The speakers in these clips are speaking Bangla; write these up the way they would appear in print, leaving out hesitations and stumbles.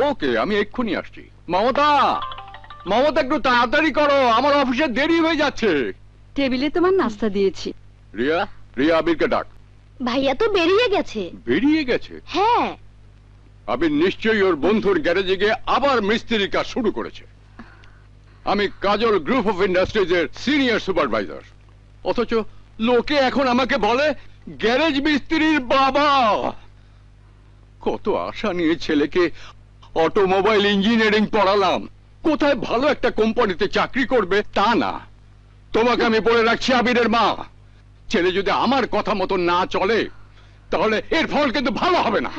ওকে, আমি এক্ষুনি আসছি। মমতা, মমতা একটু তাড়াতাড়ি করো, আমার অফিসে দেরি হয়ে যাচ্ছে। টেবিলে তোমার নাস্তা দিয়েছি। রিয়া, রিয়া আবিরকে ডাক। ভাইয়া তো বেরিয়ে গেছে। বেরিয়ে গেছে? হ্যাঁ। আবির নিশ্চয়ই ওর বন্ধুর গ্যারেজে গিয়ে আবার মিস্ত্রি কাজ শুরু করেছে। আমি কাজল গ্রুপ অফ ইন্ডাস্ট্রিজ এর সিনিয়র সুপারভাইজার, অথচ লোকে এখন আমাকে বলে গ্যারেজ মিস্ত্রির বাবা। কত আশা নিয়ে ছেলেকে অটোমোবাইল ইঞ্জিনিয়ারিং পড়ালাম, কোথায় ভালো একটা কোম্পানিতে চাকরি করবে তা না। তোমাকে আমি বলে রাখছি আবিরের মা, ছেলে যদি আমার কথা মতো না চলে তাহলে এর ফল কিন্তু ভালো হবে না।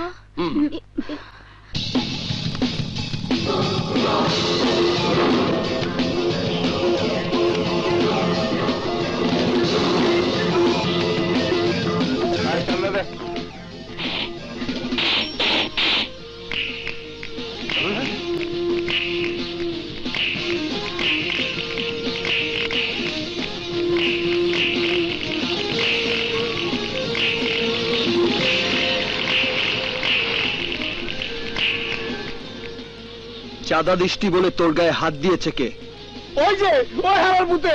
চাঁদা দৃষ্টি বলে তোর গায়ে হাত দিয়েছে কে? ওই যে ওই হারার পুতে।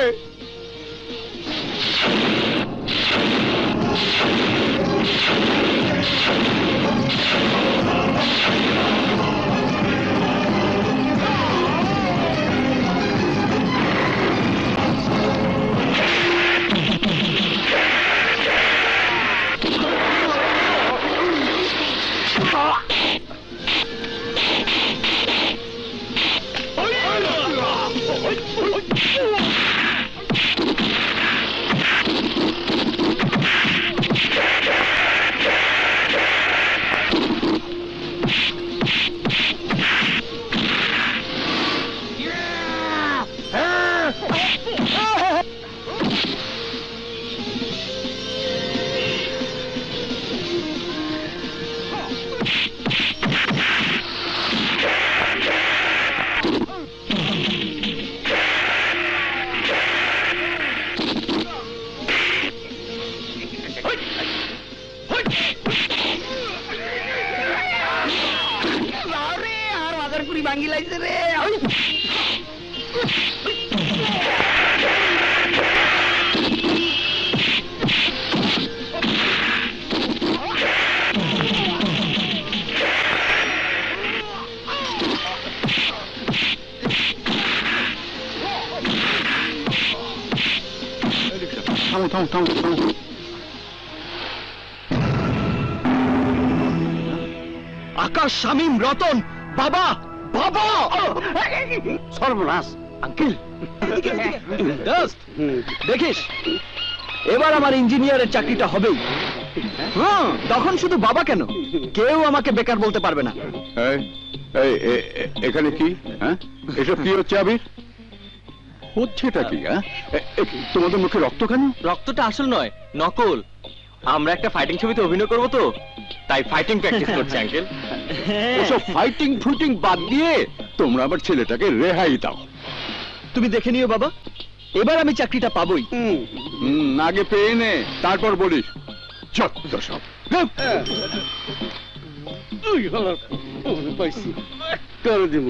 আকাশ, শামীম, রতন, বাবা বাবা! সর্বনাশ আঙ্কেল। দেখিস এবার আমার ইঞ্জিনিয়ারের চাকরিটা হবেই। হ্যাঁ, তখন শুধু বাবা কেন, কেউ আমাকে বেকার বলতে পারবে না। এখানে কি? হ্যাঁ, এসব কি হচ্ছে আবির? হচ্ছেটা কি? হ্যাঁ, তোমাদের মুখে রক্ত কেন? রক্তটা আসল নয়, নকল। আমরা একটা ফাইটিং ছবিতে অভিনয় করবো তো, তাই ফাইটিং প্র্যাকটিস করছি আঙ্কেল। ওসব ফাইটিং ফুটিং বাদ দিয়ে তোমরা আমার ছেলেটাকে রেহাই দাও। তুমি দেখে নিও বাবা, এবার আমি চাকরিটা পাবোই। আগে পেয়ে নে, তারপর বলিস। যত সব পাইছি করে দিব।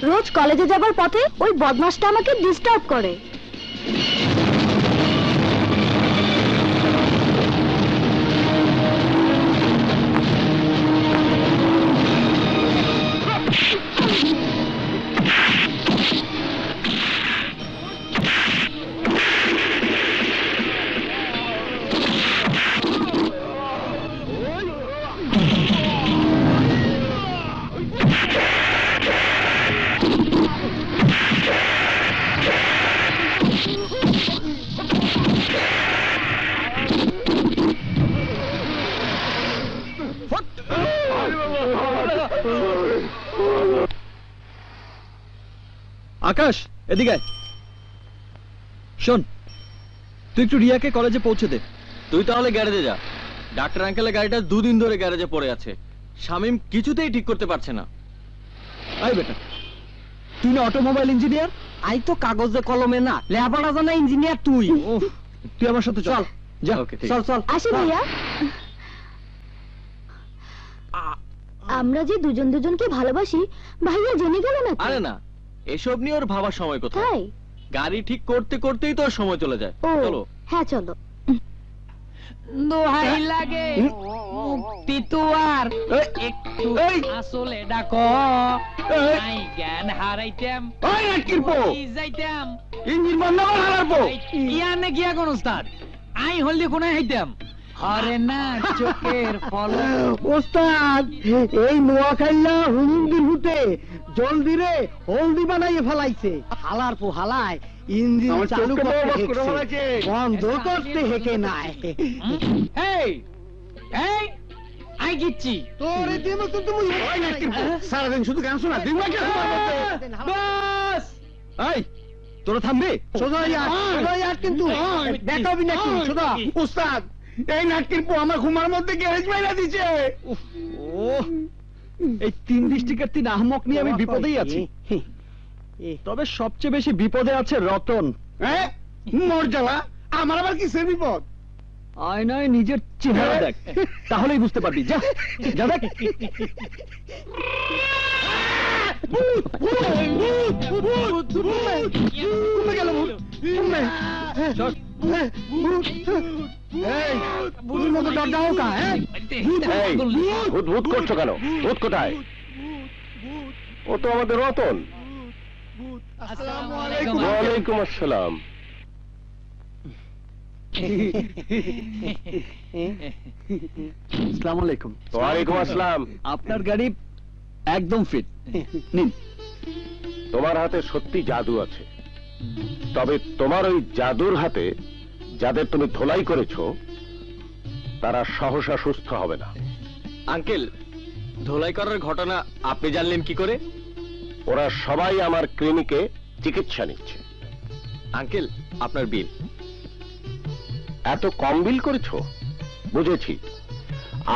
রোজ কলেজে যাবার পথে ওই বদমাশটা আমাকে ডিস্টার্ব করে। আকাশ, এদিকে শোন, তুই একটু রিয়াকে কলেজে পৌঁছে দে। তুই তাহলে গ্যারেজে যা। ডাক্তার আঙ্কেলের গাড়িটা 2 দিন ধরে গ্যারেজে পড়ে আছে। শামিম কিছুতেই ঠিক করতে পারছে না। আই বেটা, তুই না অটোমোবাইল ইঞ্জিনিয়ার? আই তো কাগজে কলমে না, লেখাপড়া জানা ইঞ্জিনিয়ার তুই। তুই আমার সাথে চল। যা। ওকে, ঠিক চল চল। আসি ভাইয়া। আমরা যে দুজন দুজনকে ভালোবাসি ভাইয়া জেনে গেল না? আরে না, এসব নিয়ে ওর ভাবার সময় কোথায়? তাই? গাড়ি ঠিক করতে করতেই তো ওর সময় চলে যায়। ও চলো। হ্যাঁ চলো। দোহাই লাগে মুক্তি তোয়ার, একটু আসলে ডাকো। আই জ্ঞান হারাইতাম, ওই নাটকিরপো, কি যাইতাম। ইঞ্জিন বন্ধ কর হালারপো। ইয়া না গিয়া কোন উস্তাদ, আই হলদি কোনে হাইতাম। হরে না চোখের ফলক। ওস্তাদ, এই নোয়াখাইলা হুমুন্দির হুতে জলদি রে হলদি বানাইয়ে ফেলাইছে। হালার পো হালায় ইঞ্জিন আমার চালু চোখকে করতে বড় বড় করে হেঁকছে, বলেছে। বন্ধ করতে হেঁকে নাই। এই এই আই গিচ্ছি। তোরে দিমু তো তুমি ওই নাটকিরপো, সারাদিন শুধু গান শোনা, দিন রাখে তোমার মধ্যে। বাস এই, তোরা থামবি? সোজা ইয়ার কিন্তু দেখাবি নাকি? সোজা উস্তাদ, এই নাটকিরপো আমার ঘুমার মধ্যে গ্যারেজ মাইরা দিছে। ও, এই 3 ডিস্ট্রিক্টের 3 আহমক নিয়ে আমি বিপদেই আছি। তবে সবচেয়ে বেশি বিপদে আছে রতন। হ্যাঁ মোর জ্বালা, আমার আবার কিসের বিপদ? আয়নায় নিজের চেহারা দেখ, তাহলেই বুঝতে পারবি। যা যা দেখ। কমে গেল ভূত, কমে। চল। এই ভূতের মতো ডর যাও কা? হ্যাঁ এই ভূত ভূত করছো কেন? ভূত কোথায়? ও তো আমাদের রতন। আসসালামু আলাইকুম। ওয়ালাইকুম আসসালাম। আসসালামু আলাইকুম। ওয়ালাইকুম আসসালাম। আপনার গাড়ি একদম ফিট, নিন। তোমার হাতে সত্যি জাদু আছে, তবে তোমার ওই জাদুর হাতে যাদের তুমি ধোলাই করেছো তারা সহসা সুস্থ হবে না। আঙ্কেল, ধোলাই করার ঘটনা আপনি জানলেন কি করে? ওরা সবাই আমার ক্লিনিকে চিকিৎসা নিচ্ছে। আঙ্কেল, আপনার বিল। এত কম বিল করেছো? বুঝেছি,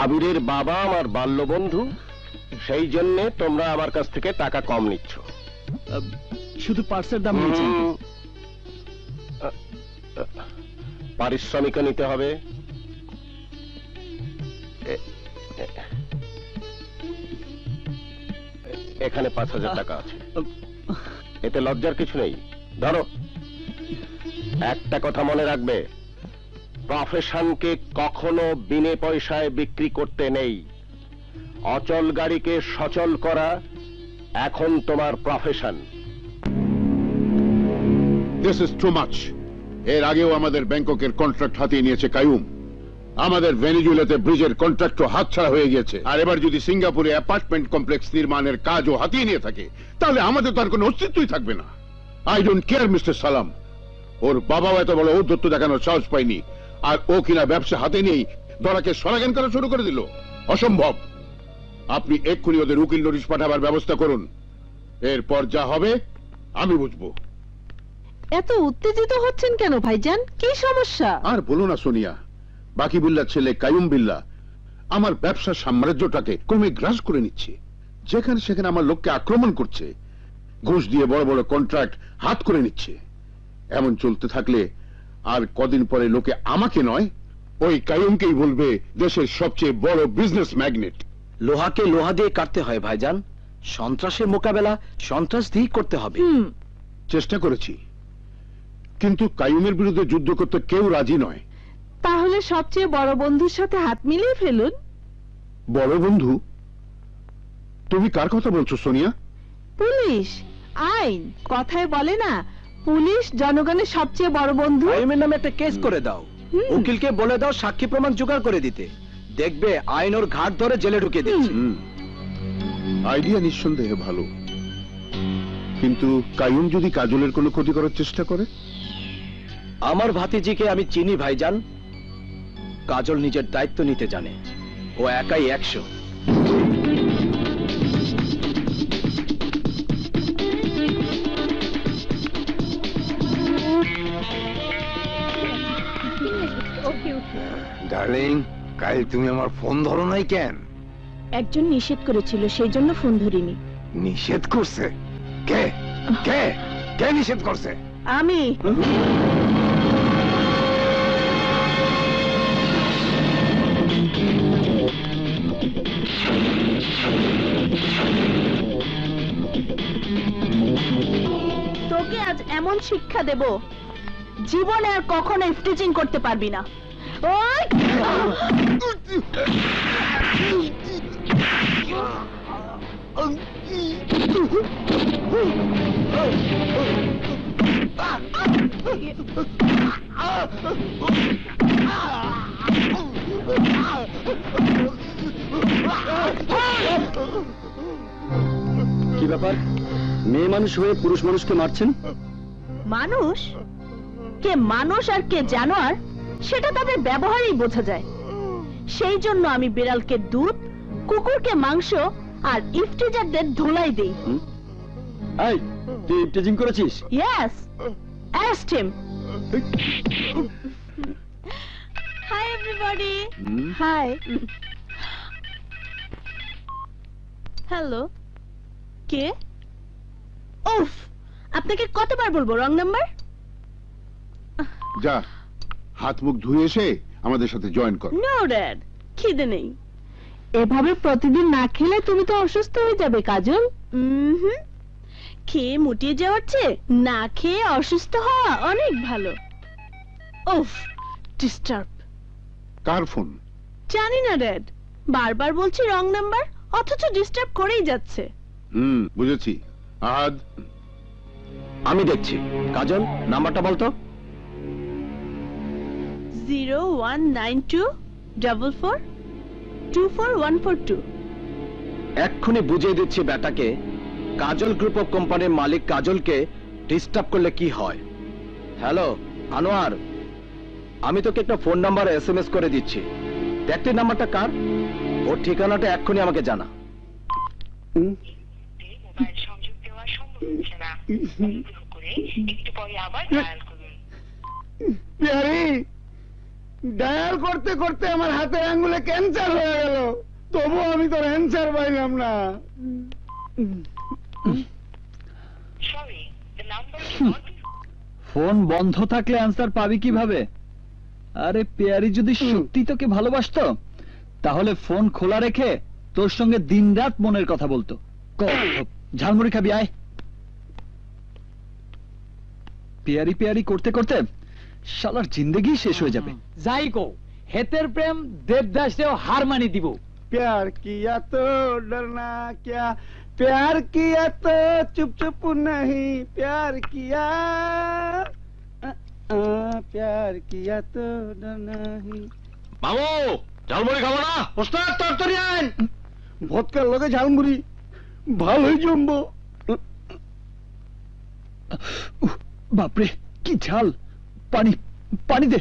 আবিরের বাবা আমার বাল্যবন্ধু, সেই জন্য তোমরা আমার কাছ থেকে টাকা কম নিচ্ছ। শুধু পার্সের দাম নিয়েছেন। পারিশ্রমিক নিতে হবে। এখানে 5,000 টাকা আছে, এতে লজ্জার কিছু নেই। ধরো। একটা কথা মনে রাখবে, প্রফেশনকে কখনো বিনে পয়সায় বিক্রি করতে নেই। অচল গাড়িকে সচল করা এখন তোমার profession. This is too much. এর আগেও আমাদের ব্যাংককের কন্ট্রাক্ট হাতিয়ে নিয়েছে কায়ুম। আমাদের ভেনেজুয়েলাতে ব্রিজের কন্ট্রাক্টও হাতছাড়া হয়ে গেছে। আর এবার যদি সিঙ্গাপুরে অ্যাপার্টমেন্ট কমপ্লেক্স নির্মাণের কাজও হাতিয়ে নিয়ে থাকে, তাহলে আমাদের তো আর কোনো অস্তিত্বই থাকবে না। আই ডোন্ট কেয়ার মিস্টার সালাম। ওর বাবাও এত বড় ঔদ্ধত্য দেখানোর সাহস পায়নি, আর ও কিনা ব্যবসা হাতে নেই দরাকে সরাগান করা শুরু করে দিল। অসম্ভব। আপনি এক্ষুনি ওদের উকিল নোটিশ পাঠাবার ব্যবস্থা করুন। এরপর যা হবে আমি বুঝবো। এত উত্তেজিত হচ্ছেন কেন ভাইজান? কি সমস্যা? আর বলো না সোনিয়া, বাকি বিল্লার ছেলে কায়ুম বিল্লা আমার ব্যবসার সাম্রাজ্যটাকে ক্রমে গ্রাস করে নিচ্ছে। যেখানে সেখানে আমার লোককে আক্রমণ করছে, ঘুষ দিয়ে বড় বড় কন্ট্রাক্ট হাত করে নিচ্ছে। এমন চলতে থাকলে আর কদিন পরে লোকে আমাকে নয়, ওই কায়ুমকেই বলবে দেশের সবচেয়ে বড় বিজনেস ম্যাগনেট। লোহাকে লোহা দিয়ে কাটতে হয় ভাইজান। সন্ত্রাসের মোকাবেলা সন্ত্রাস দিয়েই করতে হবে। চেষ্টা করেছি, কিন্তু কায়ুমের বিরুদ্ধে যুদ্ধ করতে কেউ রাজি নয়। তাহলে সবচেয়ে বড় বন্ধুর সাথে হাত মিলিয়ে ফেলুন। বড় বন্ধু? তুমি কার কথা বলছো সোনিয়া? পুলিশ, আইন কথায় বলে না, পুলিশ জনগণের সবচেয়ে বড় বন্ধু। কায়ুমের নামে একটা কেস করে দাও। উকিলকে বলে দাও সাক্ষী প্রমাণ জোগাড় করে দিতে। দেখবে আইন ওর ঘাট ধরে জেলে ঢুকিয়ে দিচ্ছে। আইডিয়া নিঃসন্দেহে ভালো, কিন্তু কায়ুম যদি কাজলের কোনো ক্ষতি করার চেষ্টা করে? আমার ভাতিজিকে আমি চিনি ভাইজান। কাজল নিজের দায়িত্ব নিতে জানে। ও একাই 100। ওকে ওকে ডার্লিং, কাল তুমি আমার ফোন ধরো নাই কেন? একজন নিষেধ করেছিল, সেই জন্য ফোন ধরিনি। নিষেধ করছে? কে কে কে নিষেধ করছে? আমি। তোকে আজ এমন শিক্ষা দেব, জীবনে আর কখনো স্টিচিং করতে পারবি না। ওই! কি ব্যাপার, মেয়ে মানুষ হয়ে পুরুষ মানুষকে মারছেন? মানুষ কে মানুষ আর কে জানোয়ার সেটা তাদের ব্যবহারেই বোঝা যায়। সেই জন্য আমি বিড়ালকে দুধ, কুকুরকে মাংস আর ইফটিজারদের ধুলাই দেই। এই, তুই ইফটিজিং করেছিস? Yes, asked him. Hi everybody. Hi. Hello. কে? উফ, আপনাকে কতবার বলবো রং নাম্বার? যা, হাত মুখ ধুয়ে এসে আমাদের সাথে জয়েন কর। No dad, খিদে নেই। এভাবে প্রতিদিন না খেলে তুমি তো অসুস্থ হয়ে যাবে কাজল। খেয়ে মুটিয়ে যাওয়ার চেয়ে না খেয়ে অসুস্থ হওয়া অনেক ভালো। উফ, ডিস্টার্ব। কার ফোন? জানি না ড্যাড, বারবার বলছি রং নাম্বার, অথচ ডিস্টার্ব করেই যাচ্ছে। বুঝেছি। আহাদ, আমি দেখছি। কাজল, নাম্বারটা বলতো। 01924424142। এক্ষুনি বুঝিয়ে দিচ্ছি বেটাকে, কাজল গ্রুপ অফ কোম্পানির মালিক কাজলকে ডিস্টার্ব করলে কি হয়। হ্যালো আনোয়ার, আমি তোকে একটা ফোন নাম্বার SMS করে দিচ্ছি, দেখতে নাম্বারটা কার, ওর ঠিকানাটা এক্ষুনি আমাকে জানা। মোবাইল সংযোগ দেওয়া সম্ভব হচ্ছে না, অনুগ্রহ করে একটু পরে আবার ডায়াল করুন। প্যারি, ডায়াল করতে করতে আমার হাতের আঙ্গুলে ক্যান্সার হয়ে গেল, তবু আমি তোর অ্যান্সার পাইলাম না। Sorry, the number not. Phone বন্ধ থাকলে অ্যান্সার পাবি কিভাবে? আরে পেয়ারি যদি সত্যি তোকে ভালোবাসতো তাহলে ফোন খোলা রেখে তোর সঙ্গে দিনরাত মনের কথা বলতো। ঝালমুড়ি খাবি আয়। পেয়ারি পেয়ারি করতে করতে শালার জিন্দেগি শেষ হয়ে যাবে। যাই কো, হেতের প্রেম দেবদাসেও হার মানি দিব। प्यार किया तो डरना क्या, प्यार किया तो चुप चुप नहीं, प्यार किया प्यार किया तो डरना ही। মামু, ঝালমুড়ি খাবো না? ওস্তাদ তরতরি আন, ভদকার লগে ঝালমুড়ি ভালোই জমবো। বাপরে কি ঝাল, পানি পানি দে।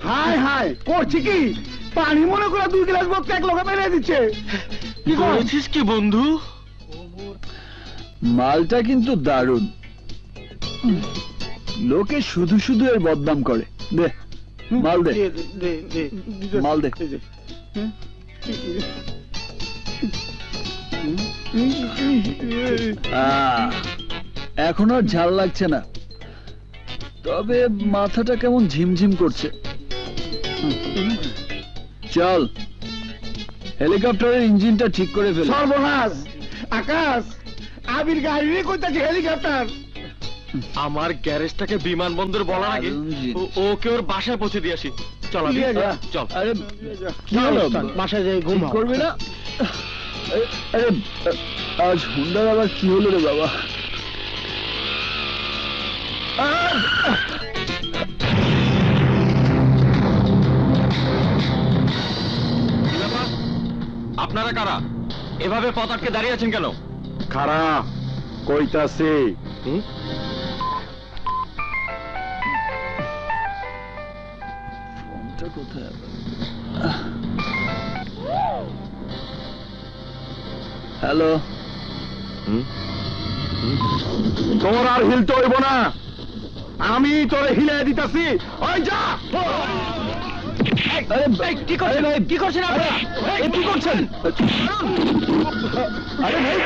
হাই হাই করছি কি, পানি মনে করে 2 গ্লাস ভদকা এক লগে মেরে দিচ্ছে। কি করেছিস কি বন্ধু? মালটা কিন্তু দারুণ, লোকে শুধু শুধু এর বদনাম করে। দে মাল দে, মাল দে। এখন আর ঝাল লাগছে না, তবে মাথাটা কেমন ঝিমঝিম করছে। চল হেলিকপ্টারের ইঞ্জিনটা ঠিক করে ফেল। সর্বনাশ, আকাশ আবির গাড়ি নিয়ে কইতাছে হেলিকপ্টার। আমার গ্যারেজটাকে বিমানবন্দর বলার আগে ওকে ওর বাসায় পৌঁছে দিয়ে আসি। চল আবি, চল। আরে কি হলো, বাসায় যাই ঘুম করবি না? আরে আজ হুন্ডার আবার কি হলো রে বাবা? আপনারা কারা? এভাবে পথ আটকে দাঁড়িয়ে আছেন কেন? খারাপ কইতাছি। ফোনটা কোথায়? হ্যালো। তোর আর হিলতে হইব না, আমি তোরে হিলাই দিতাছি। ওই যা। কি করছেন ভাই? কি করছেন আপনারা? কি করছেন? আরে ভাই,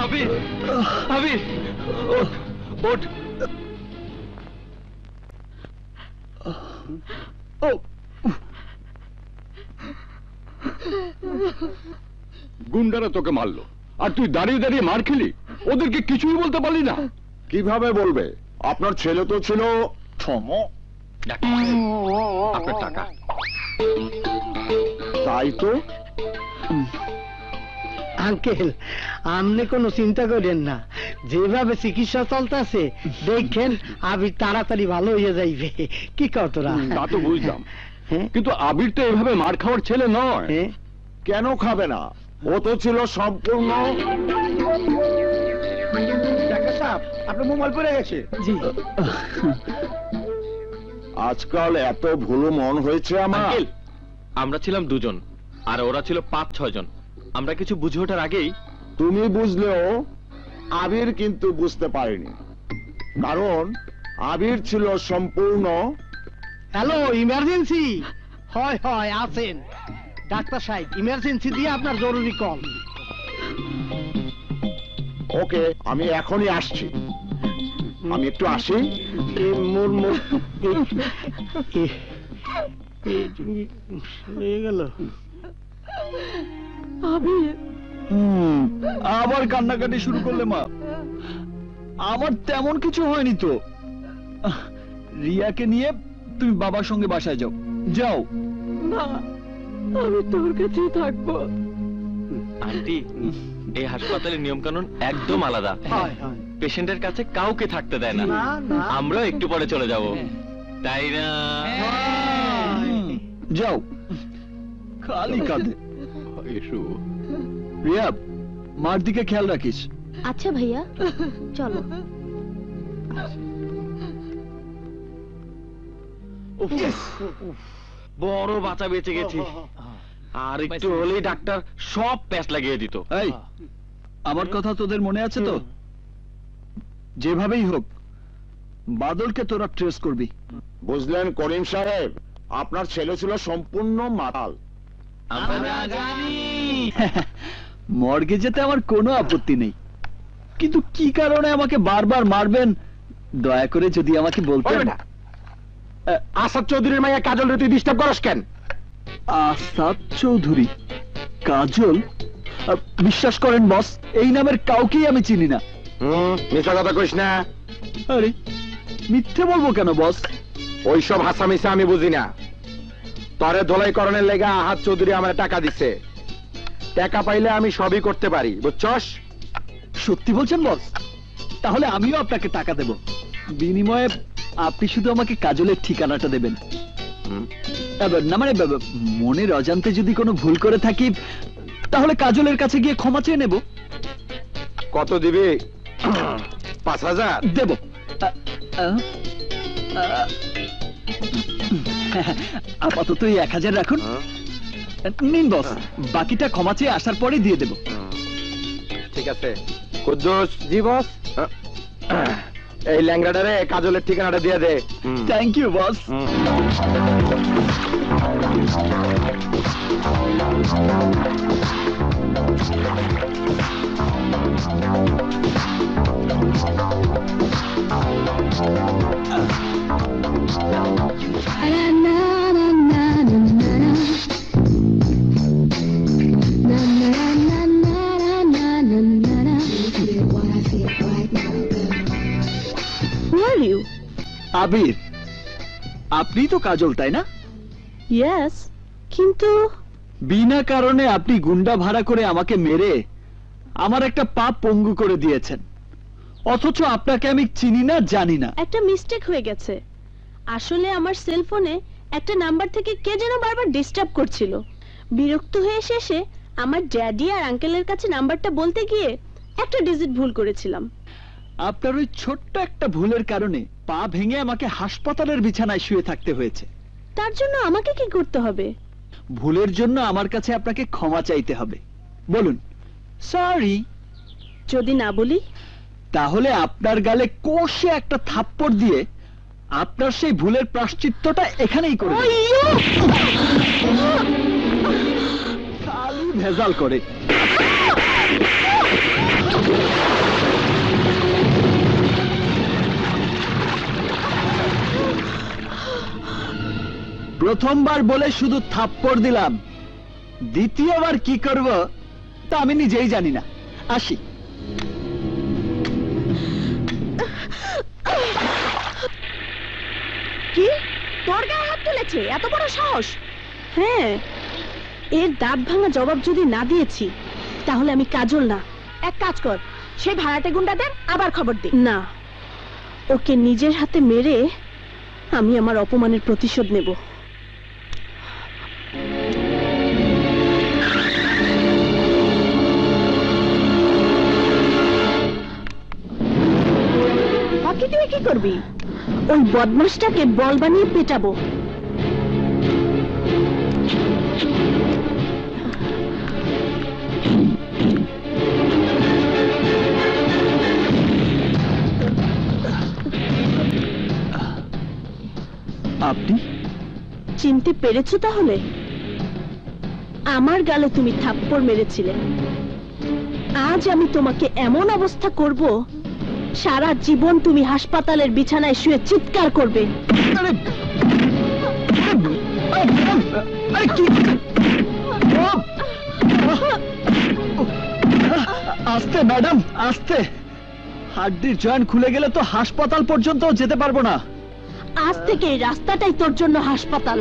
আবির, আবির, ওঠ, ওঠ। গুন্ডারা তোকে মারলো আর তুই দাঁড়িয়ে দাঁড়িয়ে মার খেলি, ওদেরকে কিছুই বলতে পারলি না? কিভাবে বলবে? আপনার ছেলে তো ছিল আপনার টাকা। তাই তো। আঙ্কেল, আপনি কোনো চিন্তা করেন না, যেভাবে চিকিৎসা চলতেছে দেখেন আবির তাড়াতাড়ি ভালো হয়ে যাইবে। কি কতরা? তা তো বুঝলাম, হ্যাঁ? কিন্তু আবির তো এভাবে মার খাওয়ার ছেলে নয়। হ্যাঁ? কেন খাবে না? ও তো ছিল সম্পূর্ণ। ডাক্তার সাহেব, আপনার মোবাইল পড়ে গেছে। জি। আজকাল এত ভুলো মন হয়েছে আমার। আঙ্কেল, আমরা ছিলাম 2 জন আর ওরা ছিল 5-6 জন। আমরা কিছু বুঝে ওঠার আগেই তুমি বুঝলেও আবির কিন্তু বুঝতে পারেনি, কারণ আবির ছিল সম্পূর্ণ। Hello, emergency? হয় হয়, আছেন ডাক্তার সাহেব। ইমার্জেন্সি দিয়ে আপনার জরুরি কল। ওকে, আমি এখনই আসছি। আমি একটু আসি। হয়ে গেল। আবার কান্নাকাটি শুরু করলে মা? আমার তেমন কিছু হয়নি তো। রিয়াকে নিয়ে তুমি বাবার সঙ্গে বাসায় যাও। যাও। আমি তোর কাছেই থাকবো। আন্টি, এই হাসপাতালের নিয়ম কানুন একদম আলাদা। হয় হয়। পেশেন্টের কাছে কাউকে থাকতে দেয় না। না না। আমরাও একটু পরে চলে যাব, তাই না? যাও। খালি কাঁদে। এসো। রিয়া, মার দিকে খেয়াল রাখিস। আচ্ছা ভাইয়া, চলো। উফ, বড় বাঁচা বেঁচে গেছি। আর একটু হলেই ডাক্তার সব প্যাচ লাগিয়ে দিত। এই, আমার কথা তোদের মনে আছে তো? যেভাবেই হোক বাদলকে তোরা ট্রেস করবি। বুঝলেন করিম সাহেব, আপনার ছেলে ছিল সম্পূর্ণ মাতাল। আমরা জানি। মর্গে যেতে আমার কোনো আপত্তি নেই, কিন্তু কি কারণে আমাকে বারবার মারবেন দয়া করে যদি আমাকে বলতেন। আসাদ চৌধুরীর মাইয়া কাজল রে তুই ডিস্টার্ব করস কেন? আসাদ চৌধুরী? কাজল? বিশ্বাস করেন বস, এই নামের কাউকেই আমি চিনি না। মিথ্যা কথা কইস না। আরে মিথ্যে বলবো কেন বস? ওইসব হাসামিসা আমি বুঝি না। তরে ধোলাই করণের লেগা আহাদ চৌধুরী আমার টাকা দিছে। টাকা পাইলে আমি সবই করতে পারি, বুঝছস? সত্যি বলছেন বস? তাহলে আমিও আপনাকে টাকা দেব, বিনিময়ে আপনি শুধু আমাকে কাজলের ঠিকানাটা দেবেন। না মানে মনের অজান্তে যদি কোনো ভুল করে থাকি তাহলে কাজলের কাছে গিয়ে ক্ষমা চেয়ে নেব। কত দিবি? 5000 দেব। আপাতত এই 1000 রাখুন। নিন বস, বাকিটা ক্ষমা চেয়ে আসার পরে দিয়ে দেব। ঠিক আছে। কুদ্দুস। জি বস। এই ল্যাংড়াটারে কাজলের ঠিকানাটা দিয়ে দে। Thank you boss. আবির, আপনি তো কাজল, তাই না? ইয়েস, কিন্তু বিনা কারণে আপনি গুন্ডা ভাড়া করে আমাকে মেরে আমার একটা পা পঙ্গু করে দিয়েছেন, অথচ আপনাকে আমি চিনি না, জানি না। একটা মিস্টেক হয়ে গেছে। আসলে আমার সেলফোনে একটা নাম্বার থেকে কে যেন বারবার ডিস্টার্ব করছিল। বিরক্ত হয়ে শেষে আমার ড্যাডি আর আঙ্কেলের কাছে নাম্বারটা বলতে গিয়ে একটা ডিজিট ভুল করেছিলাম। আপনার ওই ছোট্ট একটা ভুলের কারণে পা ভেঙে আমাকে হাসপাতালের বিছানায় শুয়ে থাকতে হয়েছে। তার জন্য আমাকে কি করতে হবে? ভুলের জন্য আমার কাছে আপনাকে ক্ষমা চাইতে হবে। বলুন সরি। যদি না বলি? তাহলে আপনার গালে কষে একটা থাপ্পড় দিয়ে আপনার সেই ভুলের প্রায়শ্চিত্তটা এখানেই করে দেব। খালি ভেজাল করে। প্রথমবার বলে শুধু থাপ্পড় দিলাম, দ্বিতীয়বার কি করব তা আমি নিজেই জানি না। আসি। কি? তোর গায়ে হাত তুলেছে? এত বড় সাহস? হ্যাঁ, এর দাঁত ভাঙা জবাব যদি না দিয়েছি তাহলে আমি কাজল না। এক কাজ কর, সেই ভাড়াটে গুন্ডাদের আবার খবর দে। না, ওকে নিজের হাতে মেরে আমি আমার অপমানের প্রতিশোধ নেব। বাকি তুই কি করবি? ওই বদমাশটাকে বল বানিয়ে পেটাবো। আপনি চিনতে পেরেছো তাহলে? আমার গালে তুমি থাপ্পড় মেরেছিলে। আজ আমি তোমাকে এমন অবস্থা করব, সারা জীবন তুমি হাসপাতালের বিছানায় শুয়ে চিৎকার করবে। আস্তে ম্যাডাম, আস্তে। হাড্ডির জয়েন্ট খুলে গেলে তো হাসপাতাল পর্যন্ত যেতে পারবো না। আজ থেকে এই রাস্তাটাই তোর জন্য হাসপাতাল।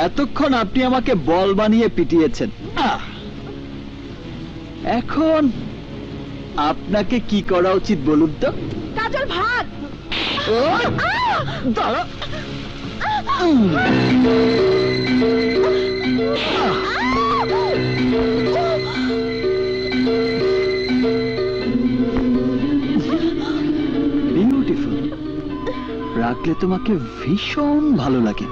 এতক্ষণ আপনি আমাকে বল বানিয়ে পিটিয়েছেন, এখন আপনাকে কি করা উচিত বলুন তো? কাজল ভাগ। দাঁড়া। বিউটিফুল। রাখলে তোমাকে ভীষণ ভালো লাগে।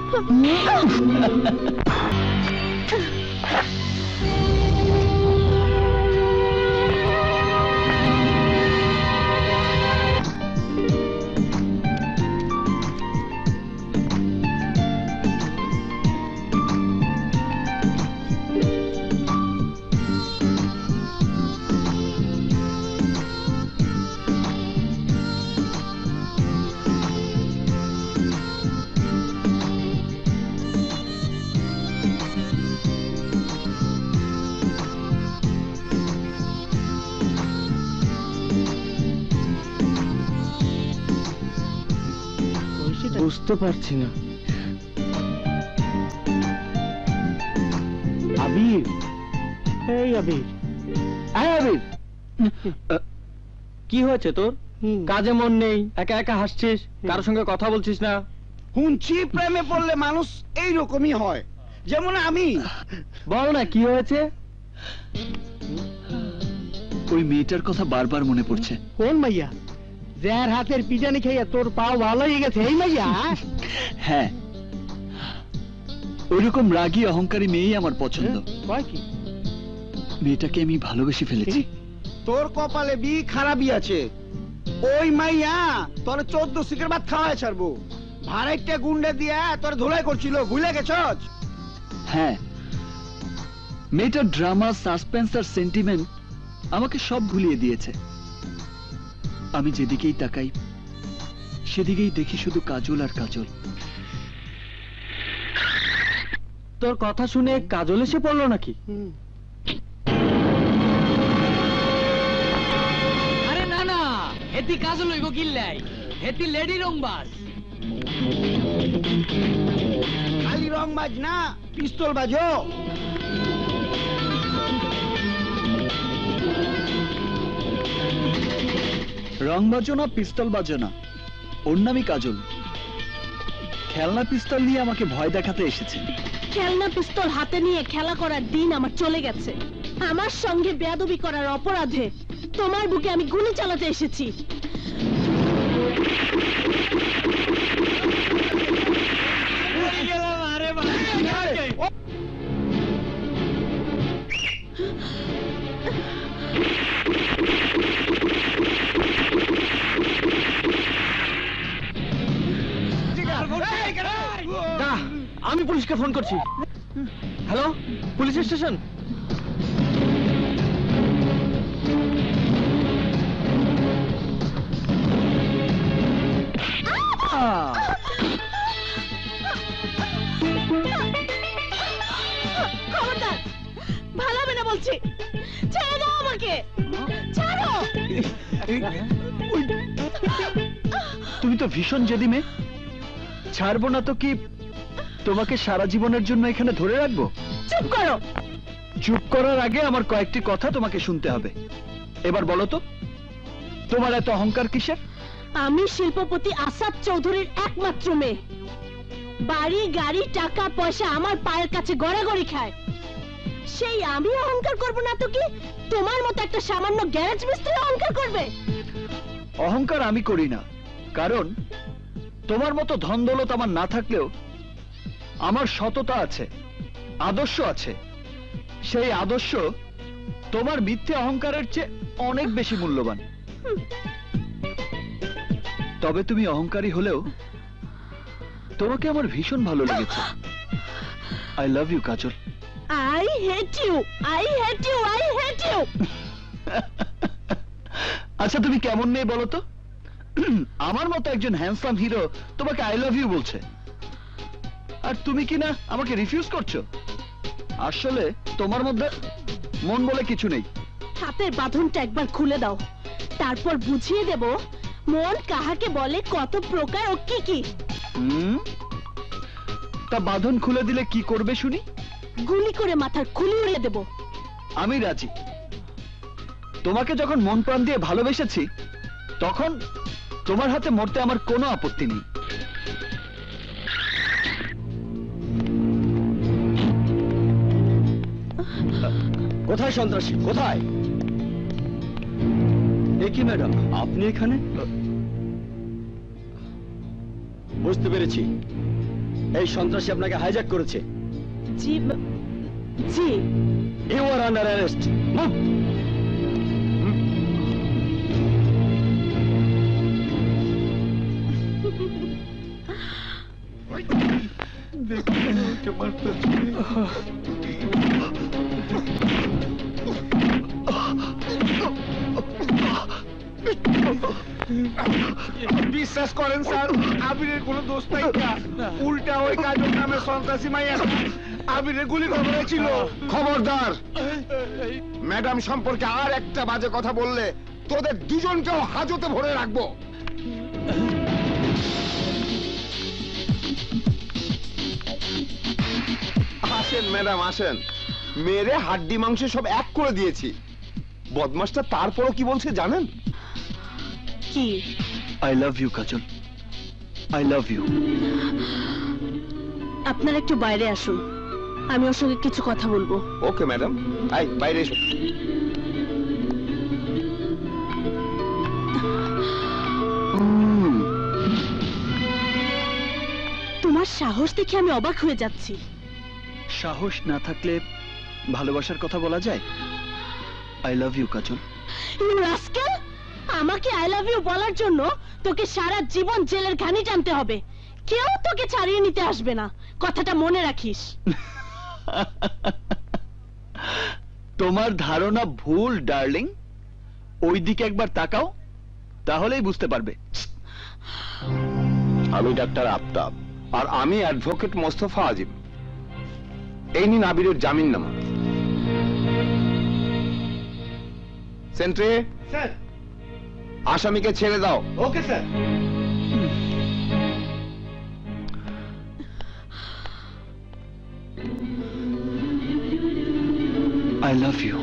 বুঝতে পারছি না। আবির, এই আবির, আবির, কি হয়েছে তোর? কাজে মন নেই, একা একা হাসছিস, কারোর সঙ্গে কথা বলছিস না। শুনছি প্রেমে পড়লে মানুষ এইরকমই হয়, যেমন আমি। বল না কি হয়েছে? ওই মেয়েটার কথা বারবার মনে পড়ছে। কোন মাইয়া? যার হাতের পিটানি খাইয়া তোর পাও ভালো হয়ে গেছে, এই মাইয়া? হ্যাঁ, ওইরকম রাগী অহংকারী মেয়েই আমার পছন্দ। কি মেয়েটাকে আমি ভালোবেসে ফেলেছি। তোর কপালে বি খারাপই আছে। ওই মাইয়া তোর 14 সিকের ভাত খাওয়ায় ছাড়বো। ভাড়াইটা গুন্ডে দিয়া তোর ধুলাই করছিল, ভুলে গেছস? হ্যাঁ, মেয়েটার ড্রামা, সাসপেন্স আর সেন্টিমেন্ট আমাকে সব ভুলিয়ে দিয়েছে। আমি যেদিকেই তাকাই সেদিকেই দেখি শুধু কাজল আর কাজল। তোর কথা শুনে কাজল এসে পড়লো নাকি? আরে না না, হেতি কাজল হইব কিল্লাই, হেতি লেডি রংবাজ। খালি রং বাজ না, পিস্তল বাজো। রং বাজো না, পিস্তল বাজো না, ওর নামই কাজল। খেলনা পিস্তল নিয়ে আমাকে ভয় দেখাতে এসেছে। খেলনা পিস্তল হাতে নিয়ে খেলা করার দিন আমার চলে গেছে। আমার সঙ্গে বেয়াদবি করার অপরাধে তোমার বুকে আমি গুলি চালাতে এসেছি। আমি পুলিশকে ফোন করছি। Hello, police station. খবরদার, ভালো হবে না বলছি। ছেড়ে দাও আমাকে, ছাড়ো। তুমি তো ভীষণ জেদি মেয়ে। ছাড়বো না তো কি তোমাকে সারা জীবনের জন্য এখানে ধরে রাখবো? চুপ করো। চুপ করার আগে আমার কয়েকটি কথা তোমাকে শুনতে হবে। এবার বলো তো, তোমার এত অহংকার কিসের? আমি শিল্পপতি আসাদ চৌধুরীর একমাত্র মেয়ে। বাড়ি গাড়ি টাকা পয়সা আমার পায়ের কাছে গড়াগড়ি খায়। সেই আমি অহংকার করব না তো কি তোমার মতো একটা সামান্য গ্যারেজ মিস্ত্রি অহংকার করবে? অহংকার আমি করি না, কারণ তোমার মতো ধন দৌলত আমার না থাকলেও আমার সততা আছে, আদর্শ আছে। সেই আদর্শ তোমার মিথ্যে অহংকারের চেয়ে অনেক বেশি মূল্যবান। তবে তুমি অহংকারী হলেও তোমাকে আমার ভীষণ ভালো লেগেছে। I love you Kajol. I hate you, I hate you, I hate you. আচ্ছা, তুমি কেমন মেয়ে বলো তো? আমার মতো একজন হ্যান্ডসাম হিরো তোমাকে আই লাভ ইউ বলছে, আর তুমি কি না আমাকে রিফিউজ করছো? আসলে তোমার মধ্যে মন বলে কিছু নেই। হাতের বাঁধনটা একবার খুলে দাও, তারপর বুঝিয়ে দেব মন কাহাকে বলে, কত প্রকার ও কি কি। তা বাঁধন খুলে দিলে কি করবে শুনি? গুলি করে মাথার খুলি উড়িয়ে দেব। আমি রাজি। তোমাকে যখন মন প্রাণ দিয়ে ভালোবেসেছি, তখন তোমার হাতে মরতে আমার কোনো আপত্তি নেই। কোথায় সন্ত্রাসী, কোথায়? কি ম্যাডাম, আপনি এখানে? বুঝতে পেরেছি, এই সন্ত্রাসী আপনাকে হাইজ্যাক করেছে। জি জি। You are under arrest. Move. বিশ্বাস করেন স্যার, আবিরের কোনো দোষ নাই। উল্টা ওই কাজল নামে সন্ত্রাসী মাইয়া আবিরের গুলি খবরে ছিল। খবরদার, ম্যাডাম সম্পর্কে আর একটা বাজে কথা বললে তোদের দুজনকেও হাজতে ভরে রাখবো। আসেন ম্যাডাম, আসেন। মেরে হাড্ডি মাংস সব এক করে দিয়েছি। বদমাসটা তারপরও কি বলছে জানেন? কি? I love you Kajol, I love you. আপনারা একটু বাইরে আসুন, আমি ওর সঙ্গে কিছু কথা বলবো। ওকে ম্যাডাম, আই বাইরে এসো। সাহস দেখে আমি অবাক হয়ে যাচ্ছি। সাহস না থাকলে ভালোবাসার কথা বলা যায়? I love you Kajol. You rascal, আমাকে আই লাভ ইউ বলার জন্য তোকে সারা জীবন জেলের ঘানি টানতে হবে। কেউ তোকে ছাড়িয়ে নিতে আসবে না, কথাটা মনে রাখিস। তোমার ধারণা ভুল ডার্লিং, ওই দিকে একবার তাকাও, তাহলেই বুঝতে পারবে। আমি ডাক্তার আফতাব। আর আমি অ্যাডভোকেট মোস্তফা আজিম। এই নিন আবিরের জামিননামা। Sentry, sir. আসামিকে ছেড়ে দাও। Okay sir. I love you.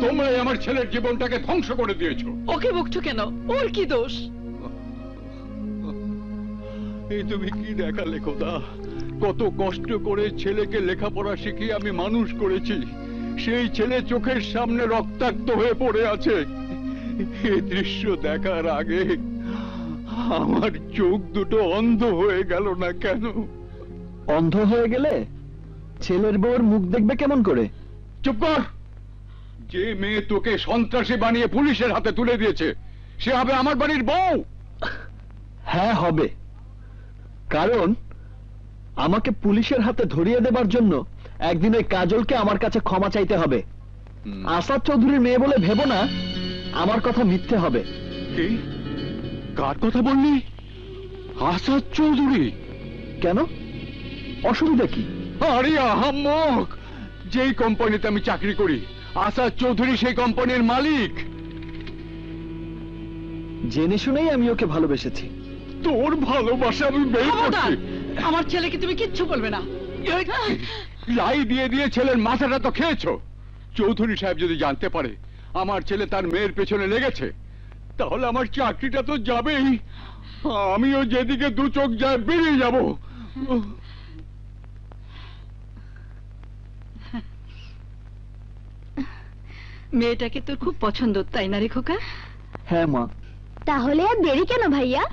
তোমরাই আমার ছেলের জীবনটাকে ধ্বংস করে দিয়েছো। ওকে বকছো কেন? ওর কি দোষ? এই তুমি কি দেখালে খোদা? কত কষ্ট করে ছেলেকে লেখাপড়া শিখিয়ে আমি মানুষ করেছি, সেই ছেলে চোখের সামনে রক্তাক্ত হয়ে পড়ে আছে। এই দৃশ্য দেখার আগে আমার চোখ দুটো অন্ধ হয়ে গেল না কেন? অন্ধ হয়ে গেলে ছেলের বউর মুখ দেখবে কেমন করে? চুপ কর! যে মেয়ে তোকে সন্ত্রাসী বানিয়ে পুলিশের হাতে তুলে দিয়েছে, সে হবে আমার বাড়ির বউ? হ্যাঁ হবে, কারণ আমাকে পুলিশের হাতে ধরিয়ে দেবার জন্য একদিন ওই কাজলকে আমার কাছে ক্ষমা চাইতে হবে। আসাদ চৌধুরীর মেয়ে বলে ভেবো না আমার কথা মিথ্যে হবে। কি? কার কথা বললি? আসাদ চৌধুরী? কেন, অসুবিধা কি? আরে আহাম্মক! যেই কোম্পানিতে আমি চাকরি করি, আসাদ চৌধুরী সেই কোম্পানির মালিক। জেনে শুনেই আমি ওকে ভালোবেসেছি। তোর ভালোবাসা আমি বের করছি। আমার ছেলেকে তুমি কিচ্ছু বলবে না। লাই দিয়ে দিয়ে ছেলের মাথাটা তো খেয়েছো। চৌধুরী সাহেব যদি জানতে পারে আমার ছেলে তার মেয়ের পেছনে লেগেছে, তাহলে আমার চাকরিটা তো যাবেই। আমিও যেদিকে দু চোখ যায় বেরিয়ে যাব। মেয়েটাকে তোর খুব পছন্দ, তাই না রে খোকা? হ্যাঁ মা। তাহলে আর দেরি কেন ভাইয়া,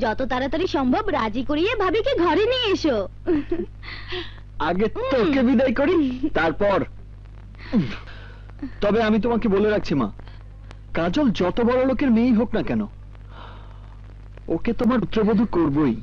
যত তাড়াতাড়ি সম্ভব রাজি করিয়ে ভাবিকে ঘরে নিয়ে এসো। আগে তোকে বিদায় করি, তারপর। তবে আমি তোমাকে বলে রাখছি মা, কাজল যত বড় লোকের মেয়েই হোক না কেন, ওকে তোমার পুত্রবধূ করবই।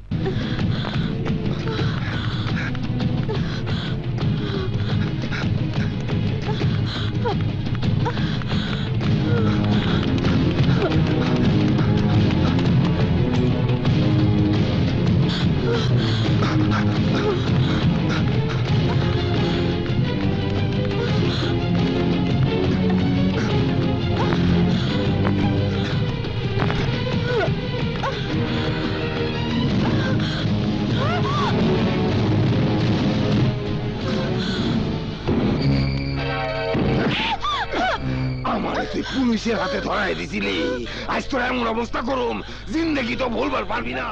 আমারে তুই পুলিশের হাতে ধরাই দিছিলি, আজ তোর এমন অবস্থা করুম, জিন্দেগি তো ভুলবার পারবি না।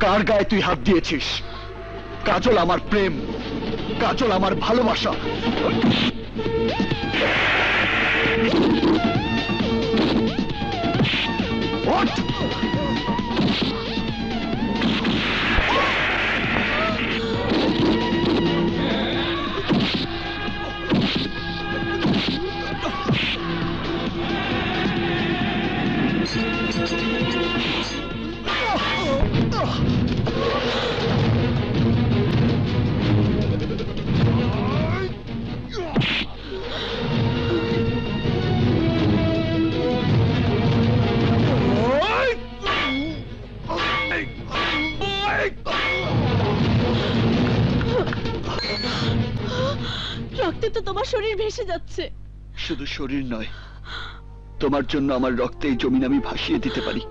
কার গায়ে তুই হাত দিয়েছিস? কাজল আমার প্রেম, কাজল আমার ভালোবাসা। ওঠ! তো তোমার শরীর ভেসে যাচ্ছে। শুধু শরীর নয়, তোমার জন্য আমার রক্তে এই জমিন আমি ভাসিয়ে দিতে পারি।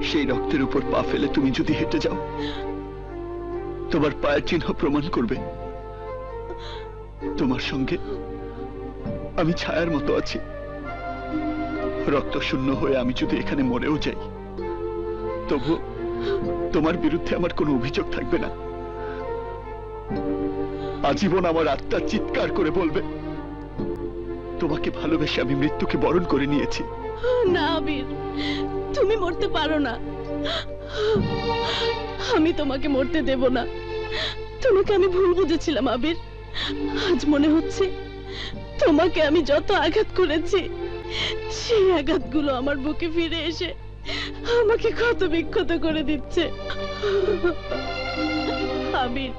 সেই রক্তের উপর পা ফেলে তুমি যদি হেঁটে যাও, তোমার পায়ের চিহ্ন প্রমাণ করবে তোমার সঙ্গে আমি ছায়ার মতো আছি। রক্ত শূন্য হয়ে আমি যদি এখানে মরেও যাই, তবু তোমার বিরুদ্ধে আমার কোনো অভিযোগ থাকবে না। আজীবন আমার আত্মা চিৎকার করে বলবে, তোমাকে ভালোবেসে আমি মৃত্যুকে বরণ করে নিয়েছি। না আবির, তুমি মরতে পারো না। আমি তোমাকে মরতে দেব না। তোমাকে আমি ভুল বুঝেছিলাম আবির। আজ মনে হচ্ছে তোমাকে আমি যত আঘাত করেছি, সেই আঘাতগুলো আমার বুকে ফিরে এসে আমাকে ক্ষত বিক্ষত করে দিচ্ছে। আবির,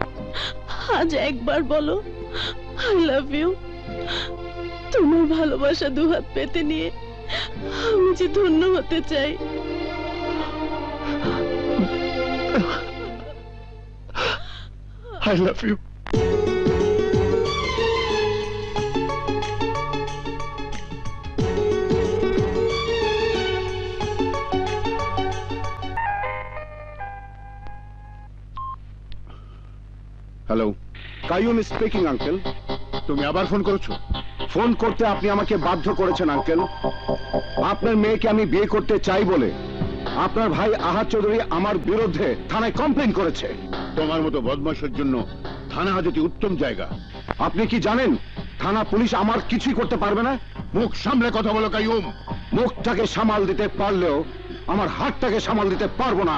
আজ একবার বলো আই লাভ ইউ। তোমার ভালোবাসা দুহাত পেতে নিয়ে আমি যে ধন্য হতে চাই। I love you. Hello, Qayyum speaking uncle. তুমি আবার ফোন করেছো? ফোন করতে আপনি আমাকে বাধ্য করেছেন আঙ্কেল। আপনার মেয়েকে আমি বিয়ে করতে চাই বলে আপনার ভাই আহাদ চৌধুরী আমার বিরুদ্ধে থানায় কমপ্লেন করেছে। তোমার মতো বদমাশের জন্য থানা হাজতে উত্তম জায়গা। আপনি কি জানেন থানা পুলিশ আমার কিছুই করতে পারবে না? মুখ সামলে কথা বলো কাইয়ুম। মুখটাকে সামাল দিতে পারলেও আমার হাতটাকে সামাল দিতে পারবো না।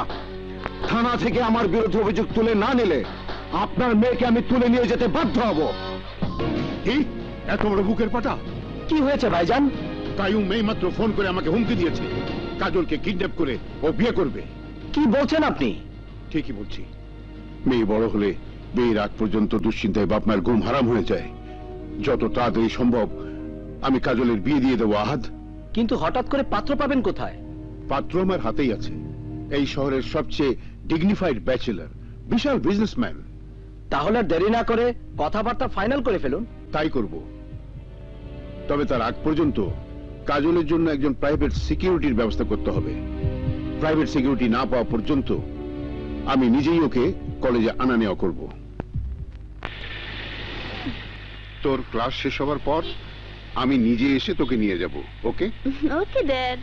থানা থেকে আমার বিরুদ্ধে অভিযোগ তুলে না নিলে আপনার মেয়েকে আমি তুলে নিয়ে যেতে বাধ্য হব। কি এত বড় বুকের পাটা? কি হয়েছে ভাইজান? কাইয়ুম এইমাত্র ফোন করে আমাকে হুমকি দিয়েছে কাজলকে কিডন্যাপ করে ও বিয়ে করবে। কি বলছেন আপনি? ঠিকই বলছি। মেয়ে বড় হলে বিয়ের আগ পর্যন্ত দুশ্চিন্তায় বাপ মায়ের ঘুম হারাম হয়ে যায়। যত তাড়াতাড়ি সম্ভব আমি কাজলের বিয়ে দিয়ে দেবো আহাদ। কিন্তু হঠাৎ করে পাত্র পাবেন কোথায়? পাত্র আমার হাতেই আছে। এই শহরের সবচেয়ে ডিগনিফাইড ব্যাচেলর, বিশাল বিজনেসম্যান। তাহলে দেরি না করে কথাবার্তা ফাইনাল করে ফেলুন। তাই করব। তবে তার আগ পর্যন্ত কাজলের জন্য একজন প্রাইভেট সিকিউরিটির ব্যবস্থা করতে হবে। প্রাইভেট সিকিউরিটি না পাওয়া পর্যন্ত আমি নিজেই ওকে কলেজে আনা নেওয়া করব। তোর ক্লাস শেষ হওয়ার পর আমি নিজে এসে তোকে নিয়ে যাব। ওকে? Okay dad.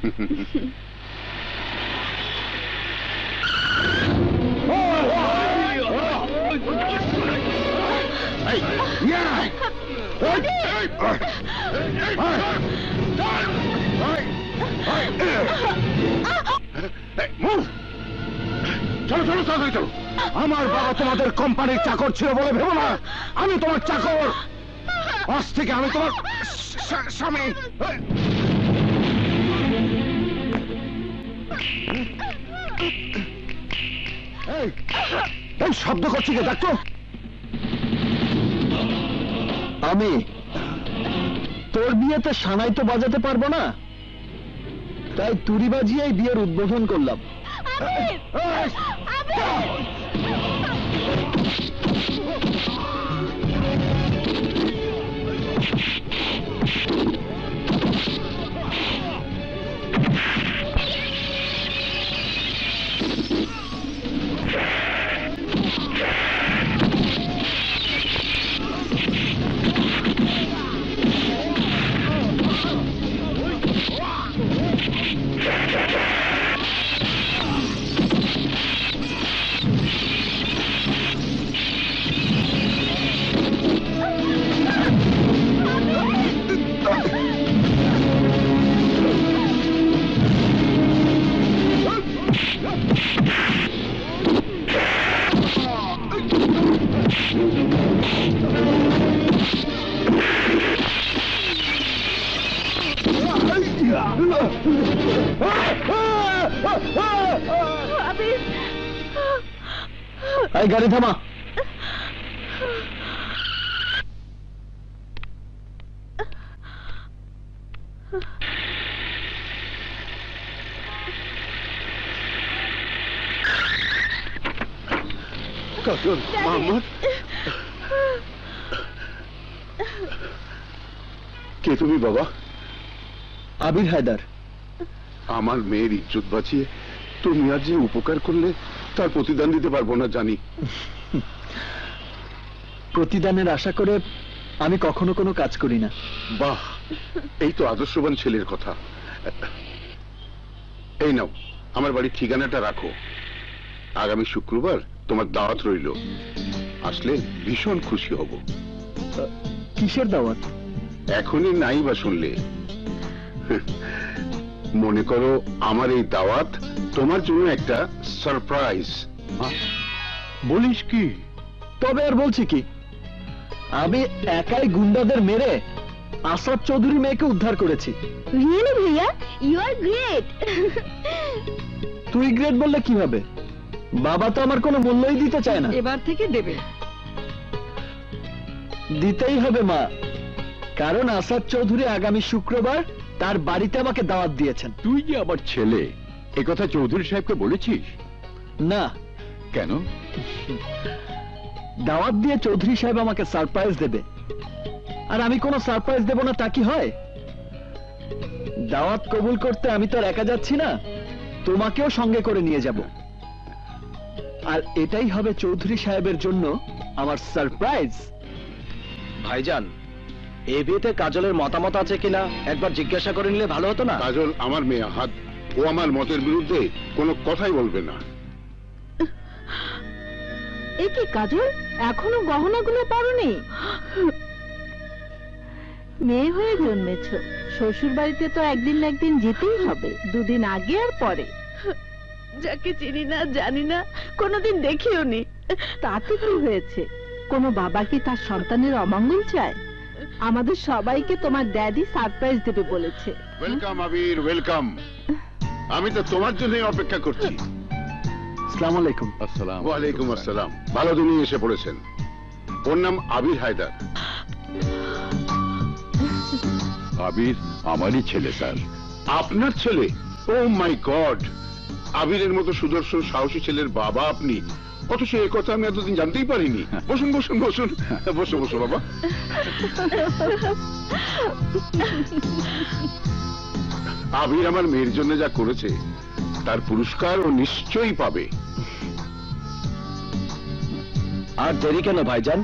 চলো চলো তাড়াতাড়ি চলো। আমার বাবা তোমাদের কোম্পানির চাকর ছিল বলে ভেবো না আমি তোমার চাকর। আজ থেকে আমি তোমার স্বামী। এই শব্দ করছি কে? দেখতো আমি তোর বিয়েতে সানাই তো বাজাতে পারবো না, তাই তুড়ি বাজিয়ে বিয়ের উদ্বোধন করলাম। এই গাড়ি থামা। কাজল, মোহাম্মদ, কে তুমি বাবা? আবির হায়দার। আমার মেয়ের ইজ্জত বাঁচিয়ে তুমি আজ যে উপকার করলে তার প্রতিদান দিতে পারবো না জানি। প্রতিদানের আশা করে আমি কখনো কোনো কাজ করি না। বাহ, এই তো আদর্শবান ছেলের কথা। এই নাও, আমার বাড়ির ঠিকানাটা রাখো। আগামী শুক্রবার তোমার দাওয়াত রইল, আসলে ভীষণ খুশি হব। কিসের দাওয়াত? এখনই নাই বা শুনলে? মনে করো আমার এই দাওয়াত তোমার জন্য একটা সারপ্রাইজ। বলিস কি? তবে আর বলছি কি, আমি একাই গুন্ডাদের মেরে আসাদ চৌধুরী মেয়েকে উদ্ধার করেছি। রিয়েলি ভাইয়া, ইউ আর গ্রেট। তুই গ্রেট বললে কিভাবে? বাবা তো আমার কোনো মূল্যই দিতে চায় না। এবার থেকে দেবে। দিতেই হবে মা, কারণ আসাদ চৌধুরী আগামী শুক্রবার তার বাড়িতে আমাকে দাওয়াত দিয়েছেন। তুই যে আমার ছেলে, একথা চৌধুরী সাহেবকে বলেছিস? না। কেন? দাওয়াত দিয়ে চৌধুরী সাহেব আমাকে সারপ্রাইজ দেবে, আর আমি কোনো সারপ্রাইজ দেব না তা কি হয়? দাওয়াত কবুল করতে আমি তো আর একা যাচ্ছি না, তোমাকেও সঙ্গে করে নিয়ে যাব। আর এটাই হবে চৌধুরী সাহেবের জন্য আমার সারপ্রাইজ। ভাইজান, এই বিয়েতে কাজলের মতামত আছে কিনা একবার জিজ্ঞাসা করে নিলে ভালো হতো না? কাজল আমার মেয়ে হাত, ও আমার মতের বিরুদ্ধে কোনো কথাই বলবে না। এ কি কাজল, এখনো গহনাগুলো পরনি? মেয়ে হয়ে জন্মেছ, শ্বশুর বাড়িতে তো একদিন না একদিন যেতেই হবে, দুদিন আগে আর পরে। যাকে চিনি না, জানি না, কোনোদিন দেখিও নি, তাতে কি হয়েছে? কোনো বাবা কি তার সন্তানের অমঙ্গল চায়? আমাদের সবাইকে তোমার ড্যাডি সারপ্রাইজ দেবে বলেছে। ওয়েলকাম আবির, ওয়েলকাম। আমি তো তোমার জন্যই অপেক্ষা করছি। আসসালামু আলাইকুম। আসসালাম। ওয়ালাইকুম আসসালাম। ভালো দিনই এসে পড়েছেন। ওর নাম আবির হায়দার। আবির আমারই ছেলে স্যার। আপনার ছেলে? ও মাই গড, আবিরের মতো সুদর্শন সাহসী ছেলের বাবা আপনি, অথচ এই কথা আমি এতদিন জানতেই পারিনি। বসুন বসুন বসুন, বসো বসো বাবা। আবির আমার মেয়ের জন্য যা করেছে তার পুরস্কার ও নিশ্চয়ই পাবে। আর দেরি কেন ভাইজান,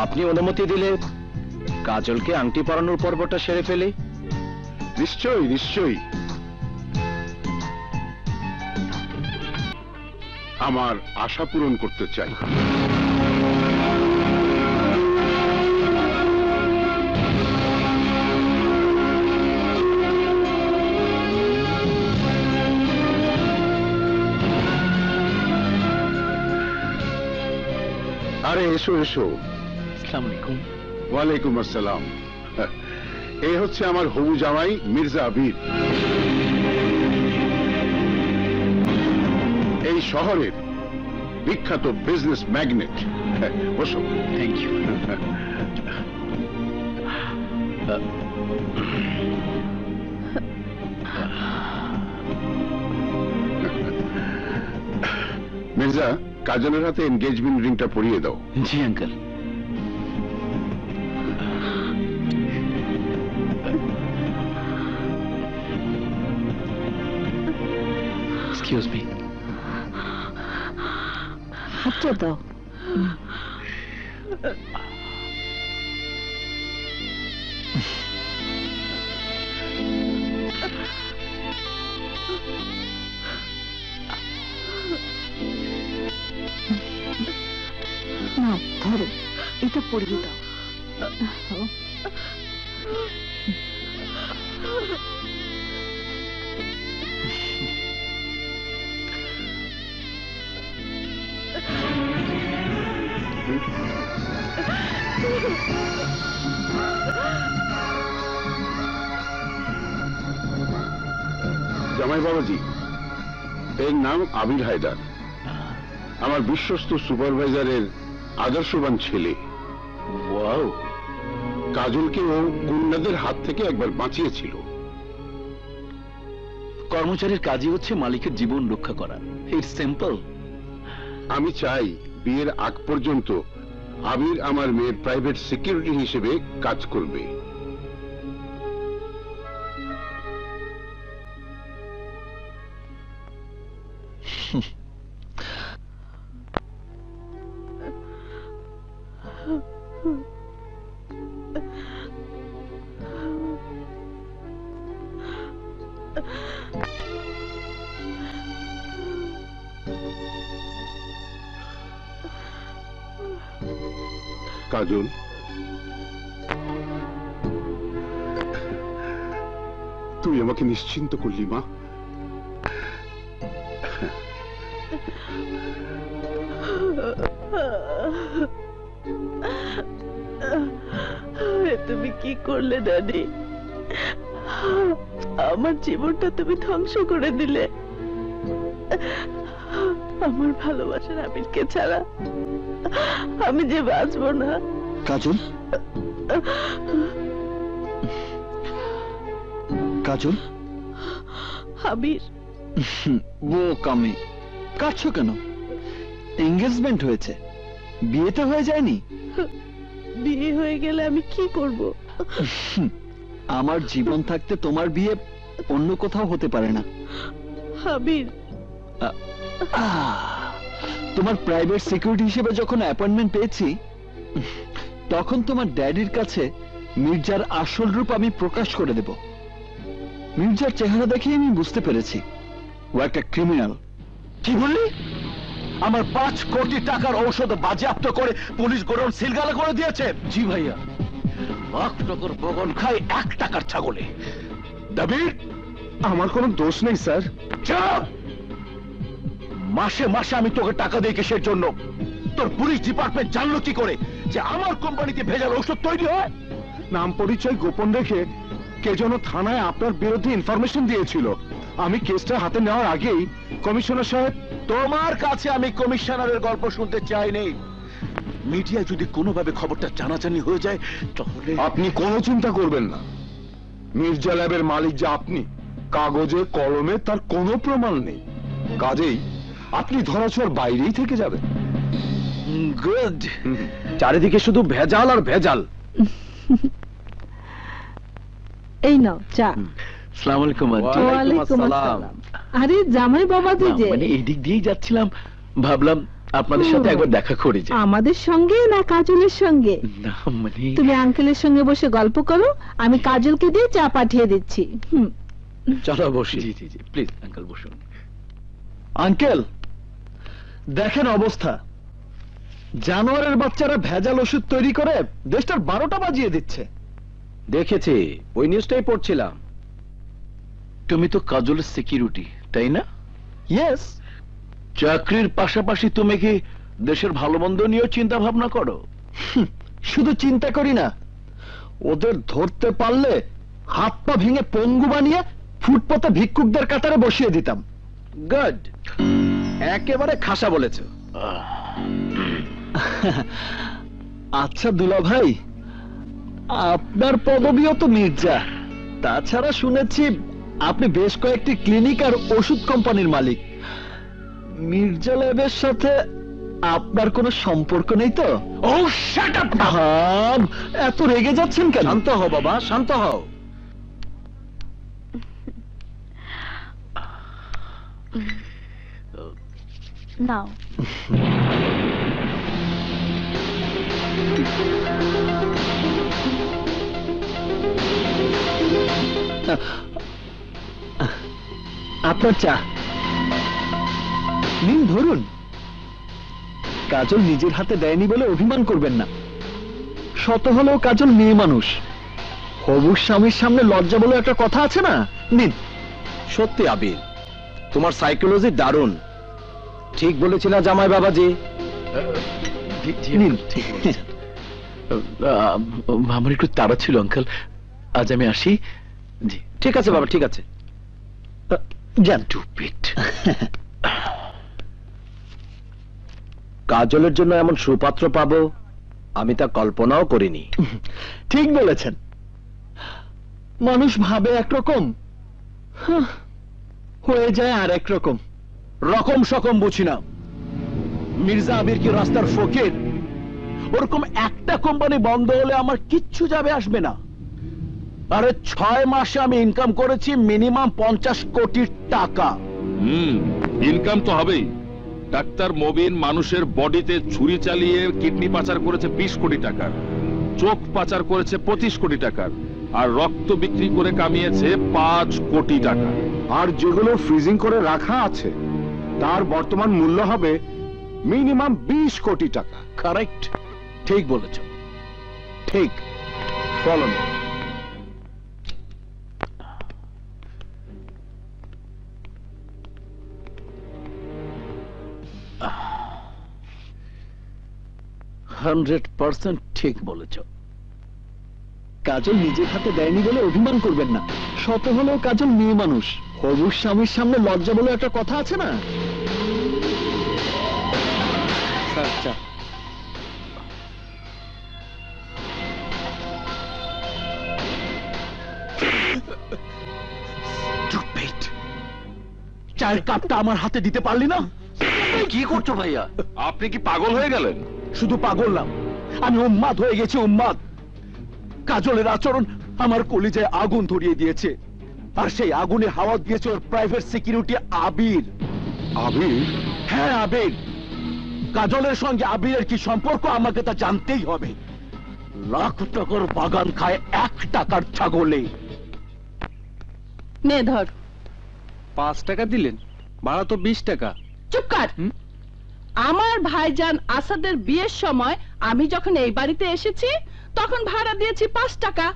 আপনি অনুমতি দিলে কাজলকে আংটি পরানোর পর্বটা সেরে ফেলি। নিশ্চয়ই নিশ্চয়ই। আমার আশা পূরণ করতে চাই। আরে এসো এসো। আসসালামু আলাইকুম। ওয়ালাইকুম আসসালাম। এই হচ্ছে আমার হবু জামাই মির্জা আবির, এই শহরের বিখ্যাত বিজনেস ম্যাগনেট। বসো। Thank you. মির্জা, কাজলের হাতে এনগেজমেন্ট রিংটা পরিয়ে দাও। জি আঙ্কেল। Excuse me. হাতটা দাও। না, ধরো, এটা পরিয়ে দাও। জামাই বাবাজি, এর নাম আবির হায়দার, আমার বিশ্বস্ত সুপারভাইজারের আদর্শবান ছেলে। ওয়াও, কাজলকে ও গুন্ডাদের হাত থেকে একবার বাঁচিয়েছিল। কর্মচারীর কাজই হচ্ছে মালিকের জীবন রক্ষা করা। It's simple. আমি চাই বিয়ের আগ পর্যন্ত আবির আমার মেয়ের প্রাইভেট সিকিউরিটি হিসেবে কাজ করবে। কাজল, তুই আমাকে নিশ্চিন্ত করলি মা। তুমি কি করলে ড্যাডি? আমার জীবনটা তুমি ধ্বংস করে দিলে। আমার ভালোবাসার আবিরকে ছাড়া আমি যে বাঁচবো না। কাজল, কাজল, আবির, বোকামি, কাঁদছো কেন? এঙ্গেজমেন্ট হয়েছে, বিয়েতে হয়ে যায়নি? বিয়ে হয়ে গেলে আমি কি করব? আমার জীবন থাকতে তোমার বিয়ে অন্য কোথাও হতে পারে না। আবির, তোমার প্রাইভেট সিকিউরিটি হিসেবে যখন অ্যাপয়েন্টমেন্ট পেয়েছি, তখন তোমার ড্যাডির কাছে মির্জার আসল রূপ আমি প্রকাশ করে দেব। মির্জার চেহারা দেখে আমি বুঝতে পেরেছি ও একটা ক্রিমিনাল। কি বললি? আমার 5 কোটি টাকার ঔষধ বাজেয়াপ্ত করে পুলিশ গোডাউন সিলগালা করে দিয়েছে। জি ভাইয়া। বাঘনগর বগন খায় 1 টাকার ছাগলে। দাবির আমার কোনো দোষ নেই স্যার। চুপ! মাসে মাসে আমি তোকে টাকা দিই কিসের জন্য? তোর পুলিশ ডিপার্টমেন্ট জানলো কি করে যে আমার কোম্পানিতে ভেজাল ঔষধ তৈরি হয়? নাম পরিচয় গোপন রেখে কে যেন থানায় আপনার বিরুদ্ধে ইনফরমেশন দিয়েছিল। আমি কেসটা হাতে নেওয়ার আগেই কমিশনার সাহেব। তোমার কাছে আমি কমিশনারের গল্প শুনতে চাইনি। মিডিয়া যদি কোনোভাবে খবরটা জানাজানি হয়ে যায় তাহলে আপনি কোনো চিন্তা করবেন না। মির্জা ল্যাবের মালিক যে আপনি, কাগজে কলমে তার কোনো প্রমাণ নেই। কাজেই আপনি ধরাছোঁয়ার বাইরেই থেকে যাবেন। গুড। চারিদিকে শুধু ভেজাল আর ভেজাল। এই নাও চা। আসসালামু আলাইকুম আন্টি। ওয়ালাইকুম আসসালাম। আরে জামাই বাবাজি যে। মানে এই দিক দিয়েই যাচ্ছিলাম, ভাবলাম আপনাদের সাথে একবার দেখা করে যাই। আমাদের সঙ্গে না কাজলের সঙ্গে? না মানে তুমি আঙ্কেলের সঙ্গে বসে গল্প করো, আমি কাজলকে দিয়ে চা পাঠিয়ে দিচ্ছি। চলো বসি। জি জি জি, প্লিজ আঙ্কেল বসুন। আঙ্কেল, দেখেন অবস্থা। জানোয়ারের বাচ্চারা ভেজাল ওষুধ তৈরি করে দেশটার 12টা বাজিয়ে দিচ্ছে। দেখেছি, ওই নিউজটাই পড়ছিলাম। তুমি তো কাজলের সিকিউরিটি, তাই না? ইয়েস। চাকরির পাশাপাশি তুমি কি দেশের ভালো মন্দ নিয়েও চিন্তা ভাবনা করো? শুধু চিন্তা করি না, ওদের ধরতে পারলে হাত পা ভেঙে পঙ্গু বানিয়ে ফুটপাতে ভিক্ষুকদের কাতারে বসিয়ে দিতাম। গুড, একেবারে খাসা বলেছো। আচ্ছা দুলা ভাই, আপনার পদবিও তো মির্জা। তাছাড়া শুনেছি আপনি বেশ কয়েকটি ক্লিনিক আর ওষুধ কোম্পানির মালিক। মির্জা ল্যাবের সাথে আপনার কোনো সম্পর্ক নেই তো? ও শাট আপ! ভাব, এত রেগে যাচ্ছেন কেন? শান্ত হও বাবা, শান্ত হও। নাও। আপনার চা নিন, ধরুন। কাজল নিজের হাতে দেয়নি বলে অভিমান করবেন না। শত হলেও কাজল মেয়ে মানুষ। হবু স্বামীর সামনে লজ্জা বলে একটা কথা আছে না? নিন। সত্যি আবির, তোমার সাইকোলজি দারুণ। ঠিক বলেছিল জামাই বাবাজি। নিন। আমার একটু তাড়া ছিল আঙ্কেল, আজ আমি আসি। জি ঠিক আছে বাবা, ঠিক আছে। যান। টুপিট। কাজলের জন্য এমন সুপাত্র পাবো আমি তা কল্পনাও করিনি। ঠিক বলেছেন। মানুষ ভাবে একরকম, হয়ে যায় আর একরকম। রকম সকম বুঝি না। মির্জা আবির কি রাস্তার ফকির? ওরকম একটা কোম্পানি বন্ধ হলে আমার কিচ্ছু যাবে আসবে না। আরে 6 মাসে আমি ইনকাম করেছি মিনিমাম 50 কোটি টাকা। ইনকাম তো হবেই। ডাক্তার মবিন মানুষের বডিতে ছুরি চালিয়ে কিডনি পাচার করেছে 20 কোটি টাকার, চোখ পাচার করেছে 25 কোটি টাকার, আর রক্ত বিক্রি করে কামিয়েছে 5 কোটি টাকা। আর যেগুলো ফ্রিজিং করে রাখা আছে তার বর্তমান মূল্য হবে মিনিমাম 20 কোটি টাকা। কারেক্ট, ঠিক বলেছ, ঠিক। Follow me. ঠিক বলেছ। কাজল নিজের হাতে দেয়নি বলে অভিমান করবেন না। শত হলেও কাজল মেয়ে মানুষ, হবু স্বামীর সামনে লজ্জা বলে একটা কথা আছে না? আচ্ছা, চায়ের কাপটা আমার হাতে দিতে পারলি না? কি করছো ভাইয়া? আপনি কি পাগল হয়ে গেলেন? শুধু পাগল না, আমি উন্মাদ হয়ে গেছি, উন্মাদ। কাজলের আচরণ আমার কলিজায় আগুন ধরিয়ে দিয়েছে, আর সেই আগুনে হাওয়া দিয়েছে ওর প্রাইভেট সিকিউরিটি আবির। আবির? হ্যাঁ, আবির। কাজলের সঙ্গে আবিরের কি সম্পর্ক আমাকে তা জানতেই হবে। লাখ টাকার বাগান খায় 1 টাকার ছাগলে। নে ধর। 5 টাকা দিলেন, ভাড়া তো 20 টাকা। চুপ কর। আমার ভাইজান আসাদের বিয়ের সময় আমি যখন এই বাড়িতে এসেছি তখন ভাড়া দিয়েছি 5 টাকা।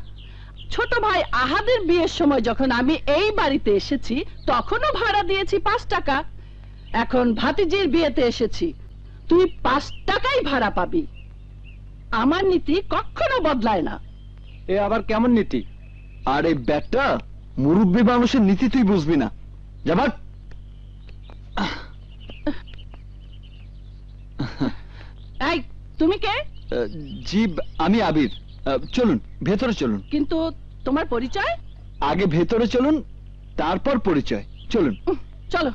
ছোট ভাই আহাদের বিয়ের সময় যখন আমি এই বাড়িতে এসেছি তখনও ভাড়া দিয়েছি 5 টাকা। এখন ভাতিজির বিয়েতে এসেছি, তুই 5 টাকাই ভাড়া পাবি। আমার নীতি কখনো বদলায় না। এ আবার কেমন নীতি? আরে বেটা, মুরব্বী মানুষের নীতি তুই বুঝবি না। যাবার এই, তুমি কে? জি, আমি আবির। চলুন ভেতরে চলুন। কিন্তু তোমার পরিচয়? আগে ভেতরে চলুন, তারপর পরিচয়। চলুন। চলো।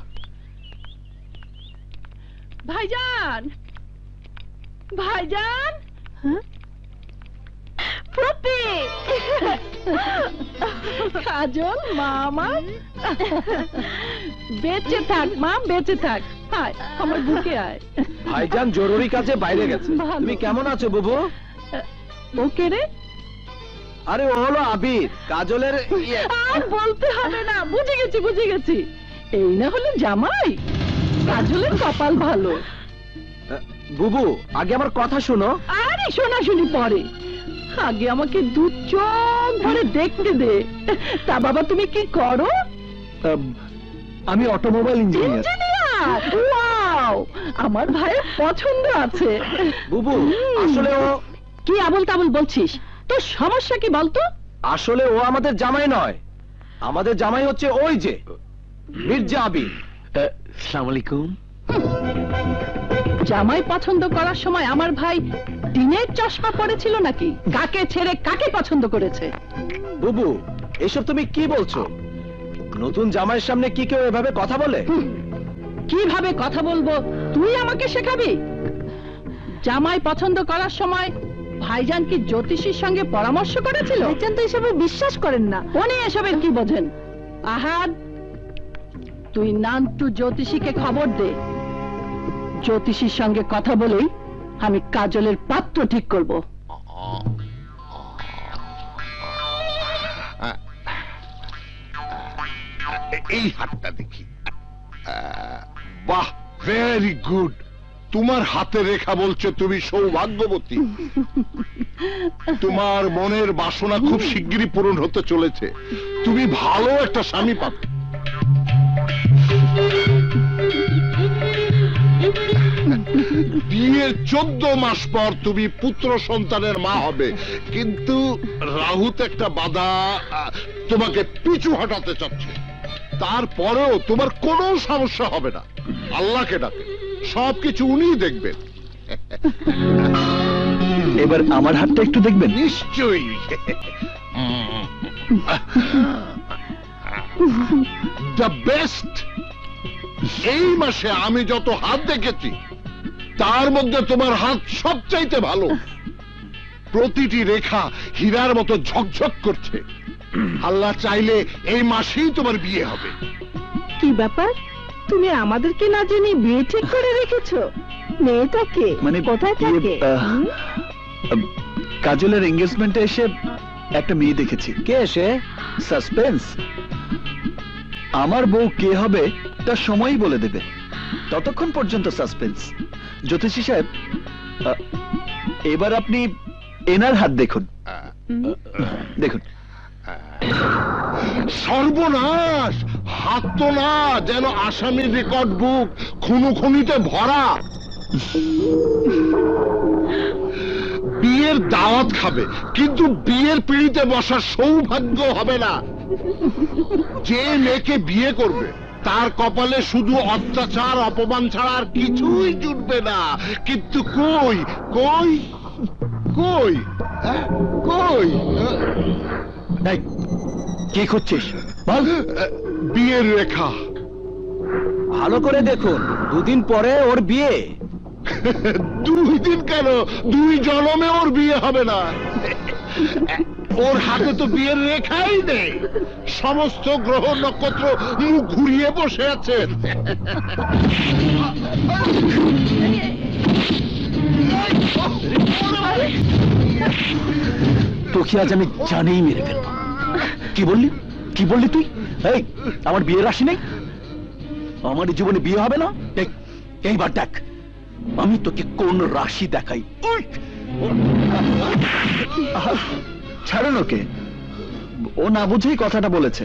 ভাইজান, ভাইজান, প্রতি কাজল মামা, বেঁচে থাক মা, বেঁচে থাক। আয় আমার বুকে আয়। ভাইজান জরুরি কাজে বাইরে গেছে। ভালো। তুমি কেমন আছো বুবু? ওকে রে? আরে ও হলো আবির, কাজলের আর বলতে হবে না, বুঝে গেছি বুঝে গেছি। এই না হলো জামাই? কাজলের কপাল ভালো। বুবু, আগে আমার কথা শোনো। আরে শোনাশুনি পরে, আগে আমাকে 2 চোখ ভরে দেখতে দে। তা বাবা তুমি কি করো? আমি অটোমোবাইল ইঞ্জিনিয়ার। ইঞ্জিনিয়ার? ওয়াও, আমার ভাইয়ের পছন্দ আছে। বুবু, আসলে ও কি আবল তাবল বলছিস? তোর সমস্যা কি বলতো? আসলে ও আমাদের জামাই নয়, আমাদের জামাই হচ্ছে ওই যে মির্জা আবির। আসসালামু আলাইকুম। জামাই পছন্দ করার সময় আমার ভাই টিনের চশমা পড়েছিল নাকি? কাকে ছেড়ে কাকে পছন্দ করেছে? বুবু, এসব তুমি কি বলছো? নতুন জামাইয়ের সামনে কি কেউ এভাবে কথা বলে? কিভাবে কথা বলবো তুই আমাকে শেখাবি? জামাই পছন্দ করার সময় ভাইজান কি জ্যোতিষীর সঙ্গে পরামর্শ করেছিল? ভাইজান তো এসবে বিশ্বাস করেন না। উনি এসবের কি বোঝেন? আহাদ, তুই নান্টু জ্যোতিষীকে খবর দে। জ্যোতিষীর সঙ্গে কথা বলেই আমি কাজলের পাত্র ঠিক করব। এই হাতটা দেখি। বাহ, ভেরি গুড। তোমার হাতে রেখা বলছে তুমি সৌভাগ্যবতী। তোমার মনের বাসনা খুব শিগগিরই পূরণ হতে চলেছে। তুমি ভালো একটা স্বামী পাবে। বিয়ের 14 মাস পর তুমি পুত্র সন্তানের মা হবে, কিন্তু রাহুত একটা বাধা তোমাকে পিছু হটাতে চাচ্ছে। তারপরেও তোমার কোনো সমস্যা হবে না। আল্লাহকে ডাকে, সবকিছু উনিই দেখবেন। এবার আমার হাতটা একটু দেখবেন? নিশ্চয়ই। The best. এই মাসে আমি যত হাত দেখেছি তার মধ্যে তোমার হাত সবচাইতে ভালো। প্রতিটি রেখা হীরার মতো ঝকঝক করছে। আল্লাহ চাইলে এই মাসেই তোমার বিয়ে হবে। কি ব্যাপার? তুমি আমাদেরকে না জেনে বিয়ে ঠিক করে রেখেছো? মেয়েটাকে মানে কোথায় থাকে? কাজলের এঙ্গেজমেন্টে এসে একটা মেয়ে দেখেছি। কে এসে? সাসপেন্স। আমার বউ কে হবে তার সময়ই বলে দেবে, ততক্ষণ পর্যন্ত সাসপেন্স। জ্যোতিষী সাহেব, এবার আপনি এনার হাত দেখুন। দেখুন। সর্বনাশ! হাত তো না, যেন আসামির রেকর্ড বুক খুনোখুনিতে ভরা। বিয়ের দাওয়াত খাবে, কিন্তু বিয়ের পিঁড়িতে বসার সৌভাগ্য হবে না। যে মেয়েকে বিয়ে করবে তার কপালে শুধু অত্যাচার অপমান ছাড়া আর কিছুই জুটবে না। কিন্তু কই কই কই কই কি করছিস? বিয়ের রেখা। ভালো করে দেখুন, দুদিন পরে ওর বিয়ে। 2 দিন কেন, 2 জন্মে ওর বিয়ে হবে না। ওর হাতে তো বিয়ের রেখাই নেই। সমস্ত গ্রহ নক্ষত্র মুখ ঘুরিয়ে বসে আছে। তোকে আজ আমি জানেই মেরে ফেলবো। কি বললি? কি বললি তুই? এই, আমার বিয়ের রাশি নেই? আমার জীবনে বিয়ে হবে না? এইবার দেখ আমি তোকে কোন রাশি দেখাই। ছাড়ুন ওকে, ও না বুঝেই কথাটা বলেছে।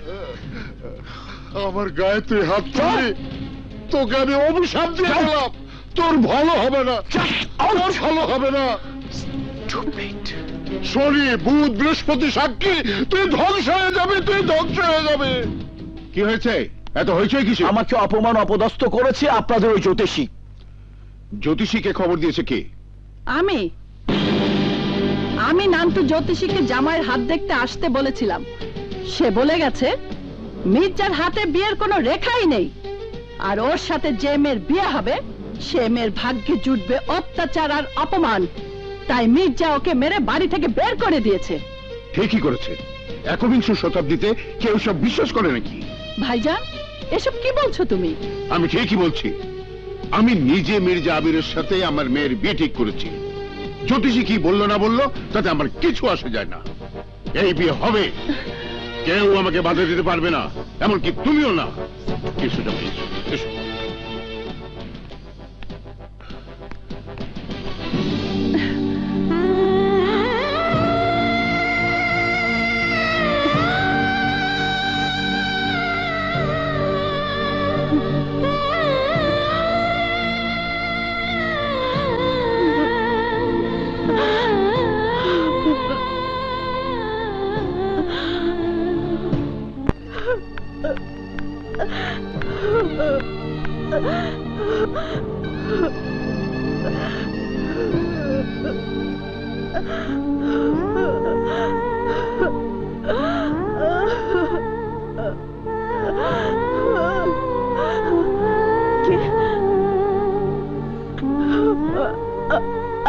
আমার গায়ে তুই হাত তুললি, তোকে আমি অভিশাপ দিয়ে দিলাম। তোর ভালো হবে না, তোর ভালো হবে না। শনি বুধ বৃহস্পতি সাক্ষী, তুই ধ্বংস হয়ে যাবে, তুই ধ্বংস হয়ে যাবে। কি হয়েছে? এত হয়েছে কিছু? আমাকে অপমান অপদস্থ করেছে আপনাদের ওই জ্যোতিষী। জ্যোতিষীকে খবর দিয়েছে কে? আমি নান্টু জ্যোতিষীকে জামাইয়ের হাত দেখতে আসতে বলেছিলাম। সে বলে গেছে মির্জার হাতে বিয়ের কোনো রেখাই নেই, আর ওর সাথে যে মেয়ের বিয়ে হবে সে মেয়ের ভাগ্যে জুটবে অত্যাচার আর অপমান। তাই মির্জা ওকে মেরে বাড়ি থেকে বের করে দিয়েছে। ঠিকই করেছে। 21শ শতাব্দীতে কেউ সব বিশ্বাস করে নাকি? ভাইজান, এসব কি বলছো তুমি? আমি ঠিকই বলছি। আমি নিজে মির্জা আবিরের সাথে আমার মেয়ের বিয়ে ঠিক করেছি। জ্যোতিষী কি বললো না বললো তাতে আমার কিছু আসে যায় না। এই বিয়ে হবে, কেউ আমাকে বাধা দিতে পারবে না, এমনকি তুমিও না। এসো জামাই, এসো।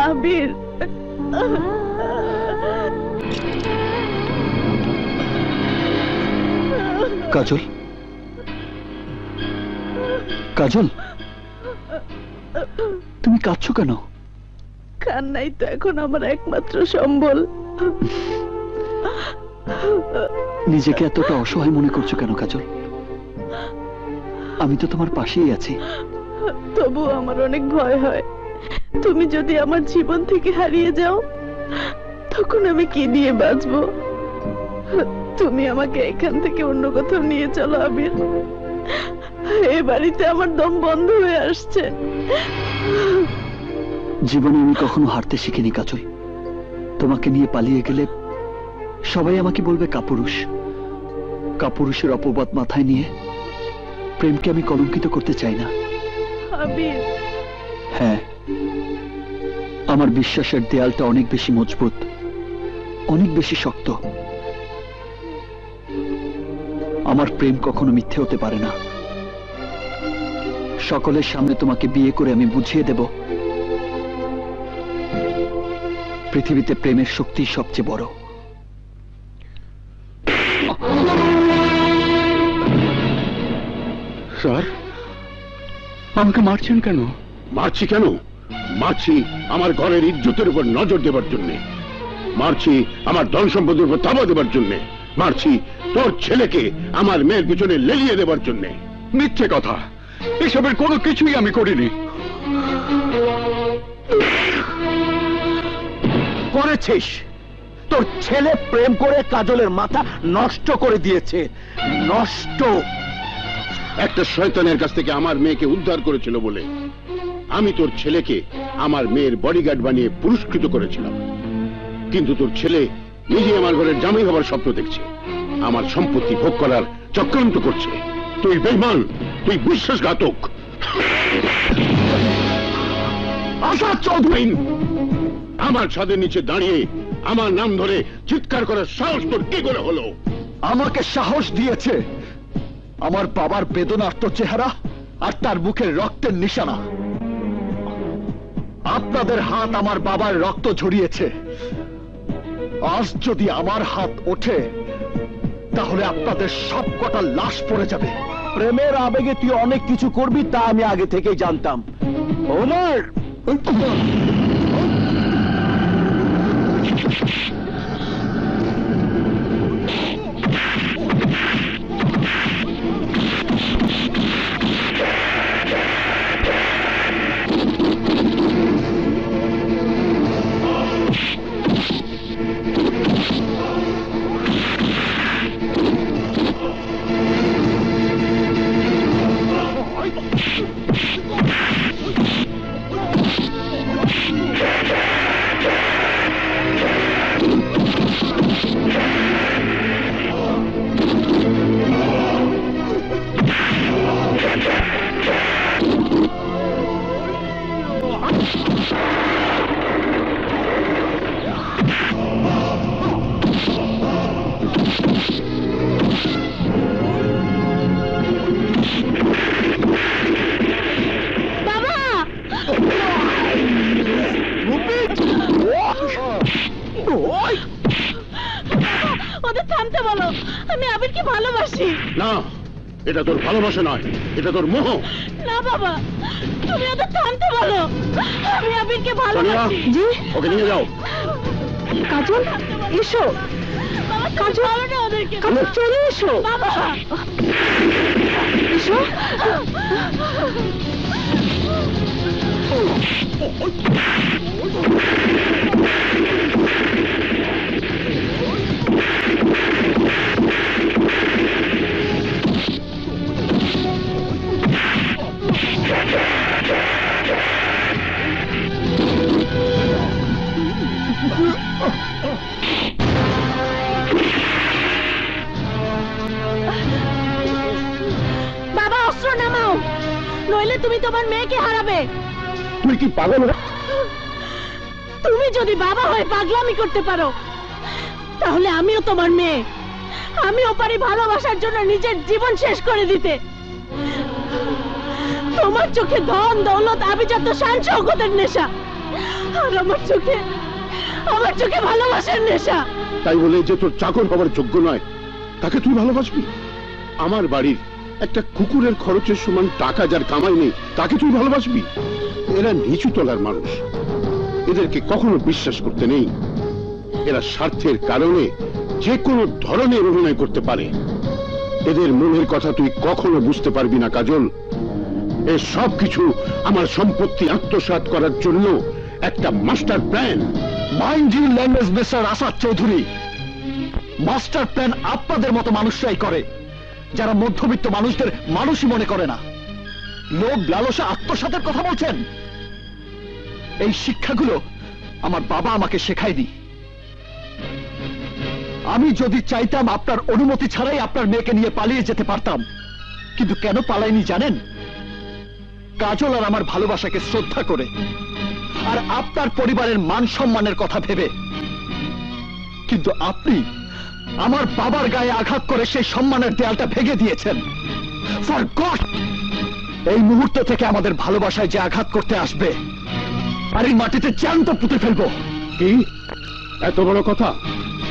আবির, কাজল, কাজল, তুমি কাঁদছো কেন? কান্নাই তো এখন আমার একমাত্র সম্বল। নিজেকে এতটা অসহায় মনে করছো কেন কাজল? আমি তো তোমার পাশেই আছি। তবু আমার অনেক ভয় হয়, তুমি যদি আমার জীবন থেকে হারিয়ে যাও তখন আমি কি নিয়ে বাঁচবো? তুমি আমাকে এখান থেকে অন্য কোথাও নিয়ে চলো আবির। এই বাড়িতে আমার দম বন্ধ হয়ে আসছে। জীবনে আমি কখনো হারতে শিখিনি কাজল। তোমাকে নিয়ে পালিয়ে গেলে সবাই আমাকে বলবে কাপুরুষ। কাপুরুষের অপবাদ মাথায় নিয়ে প্রেমকে আমি কলঙ্কিত করতে চাই না। আবির, হ্যাঁ, আমার বিশ্বাসের দেয়ালটা অনেক বেশি মজবুত, অনেক বেশি শক্ত। আমার প্রেম কখনো মিথ্যে হতে পারে না। সকলের সামনে তোমাকে বিয়ে করে আমি বুঝিয়ে দেব পৃথিবীতে প্রেমের শক্তি সবচেয়ে বড়। স্যার, আমাকে মারছেন কেন? মারছি কেন? মারছি আমার ঘরের ইজ্জতের উপর নজর দেবার জন্য, মারছি আমার ধন সম্পদের উপর তাবা দেবার জন্য, মারছি তোর ছেলেকে আমার মেয়ের পিছনে লেলিয়ে দেবার জন্য। মিথ্যে কথা, এসবের কোনো কিছুই আমি করিনি। করেছিস। তোর ছেলে প্রেম করে কাজলের মাথা নষ্ট করে দিয়েছে, নষ্ট। একটা শয়তানের কাছ থেকে আমার মেয়েকে উদ্ধার করেছিল বলে আমি তোর ছেলেকে আমার মেয়ের বডিগার্ড বানিয়ে পুরস্কৃত করেছিলাম, কিন্তু তোর ছেলে নিজে আমার ঘরের জামাই হবার স্বপ্ন দেখছে, আমার সম্পত্তি ভোগ করার চক্রান্ত করছে। তুই বেঈমান, তুই বিশ্বাসঘাতক। আসাদ চৌধুরী, আমার ছাদের নিচে দাঁড়িয়ে আমার নাম ধরে চিৎকার করার সাহস তোর কি করে হলো? আমাকে সাহস দিয়েছে আমার বাবার বেদনার্ত চেহারা আর তার মুখের রক্তের নিশানা। আপনাদের হাত আমার বাবার রক্ত ঝরিয়েছে, আজ যদি আমার হাত ওঠে তাহলে আপনাদের সব কটা লাশ পড়ে যাবে। প্রেমের আবেগে তুই অনেক কিছু করবি তা আমি আগে থেকেই জানতাম। ওমর, ওদের থামতে বলো, আমি আবিরকে ভালোবাসি। না, এটা তোর ভালোবাসা নয়, এটা তোর মোহ। না বাবা, তুমি ওদের থামতে বলো, আমি আবিরকে ভালোবাসি। জি, ওকে নিয়ে যাও। কাজল, এসো। কাজল, ওদেরকে চলে এসো বাবা, এসো। বাবা, অস্ত্র নামাও, নইলে তুমি তোমার মেয়েকে হারাবে। তুই কি পাগল? তুমি যদি বাবা হয়ে পাগলামি করতে পারো তাহলে আমিও তোমার মেয়ে, আমিও পারি ভালোবাসার জন্য নিজের জীবন শেষ করে দিতে। তোমার চোখে ধন দৌলত আভিজাত্য শান শৌকতের নেশা, আর আমার চোখে ভালোবাসার নেশা। তাই বলে যে তোর চাকর হবার যোগ্য নয় তাকে তুই ভালোবাসবি? আমার বাড়ির একটা কুকুরের খরচের সমান টাকা যার কামাই নেই তাকে তুই ভালোবাসবি? এরা নিচু তলার মানুষ, এদেরকে কখনো বিশ্বাস করতে নেই। এরা স্বার্থের কারণে যে কোনো ধরনের অভিনয় করতে পারে। এদের মনের কথা তুই কখনো বুঝতে পারবি না কাজল। এ সব কিছু আমার সম্পত্তি আত্মসাৎ করার জন্য একটা master plan. Mind your language mister Asad Chowdhury. Master plan আপনাদের মতো মানুষরাই করে, যারা মধ্যবিত্ত মানুষদের মানুষই মনে করে না। লোভ লালসা আত্মসাতের কথা বলছেন? এই শিক্ষাগুলো আমার বাবা আমাকে শেখায়নি। আমি যদি চাইতাম আপনার অনুমতি ছাড়াই আপনার মেয়েকে নিয়ে পালিয়ে যেতে পারতাম, কিন্তু কেন পালাইনি জানেন? কাজল আর আমার ভালোবাসাকে শ্রদ্ধা করে আর আপনার পরিবারের মান সম্মানের কথা ভেবে। কিন্তু আপনি আমার বাবার গায়ে আঘাত করে সেই সম্মানের দেয়ালটা ভেঙে দিয়েছেন। ফর গড, এই মুহূর্ত থেকে আমাদের ভালোবাসায় যে আঘাত করতে আসবে আর এই মাটিতে জ্যান্ত পুঁতে ফেলবো। কি এত বড় কথা?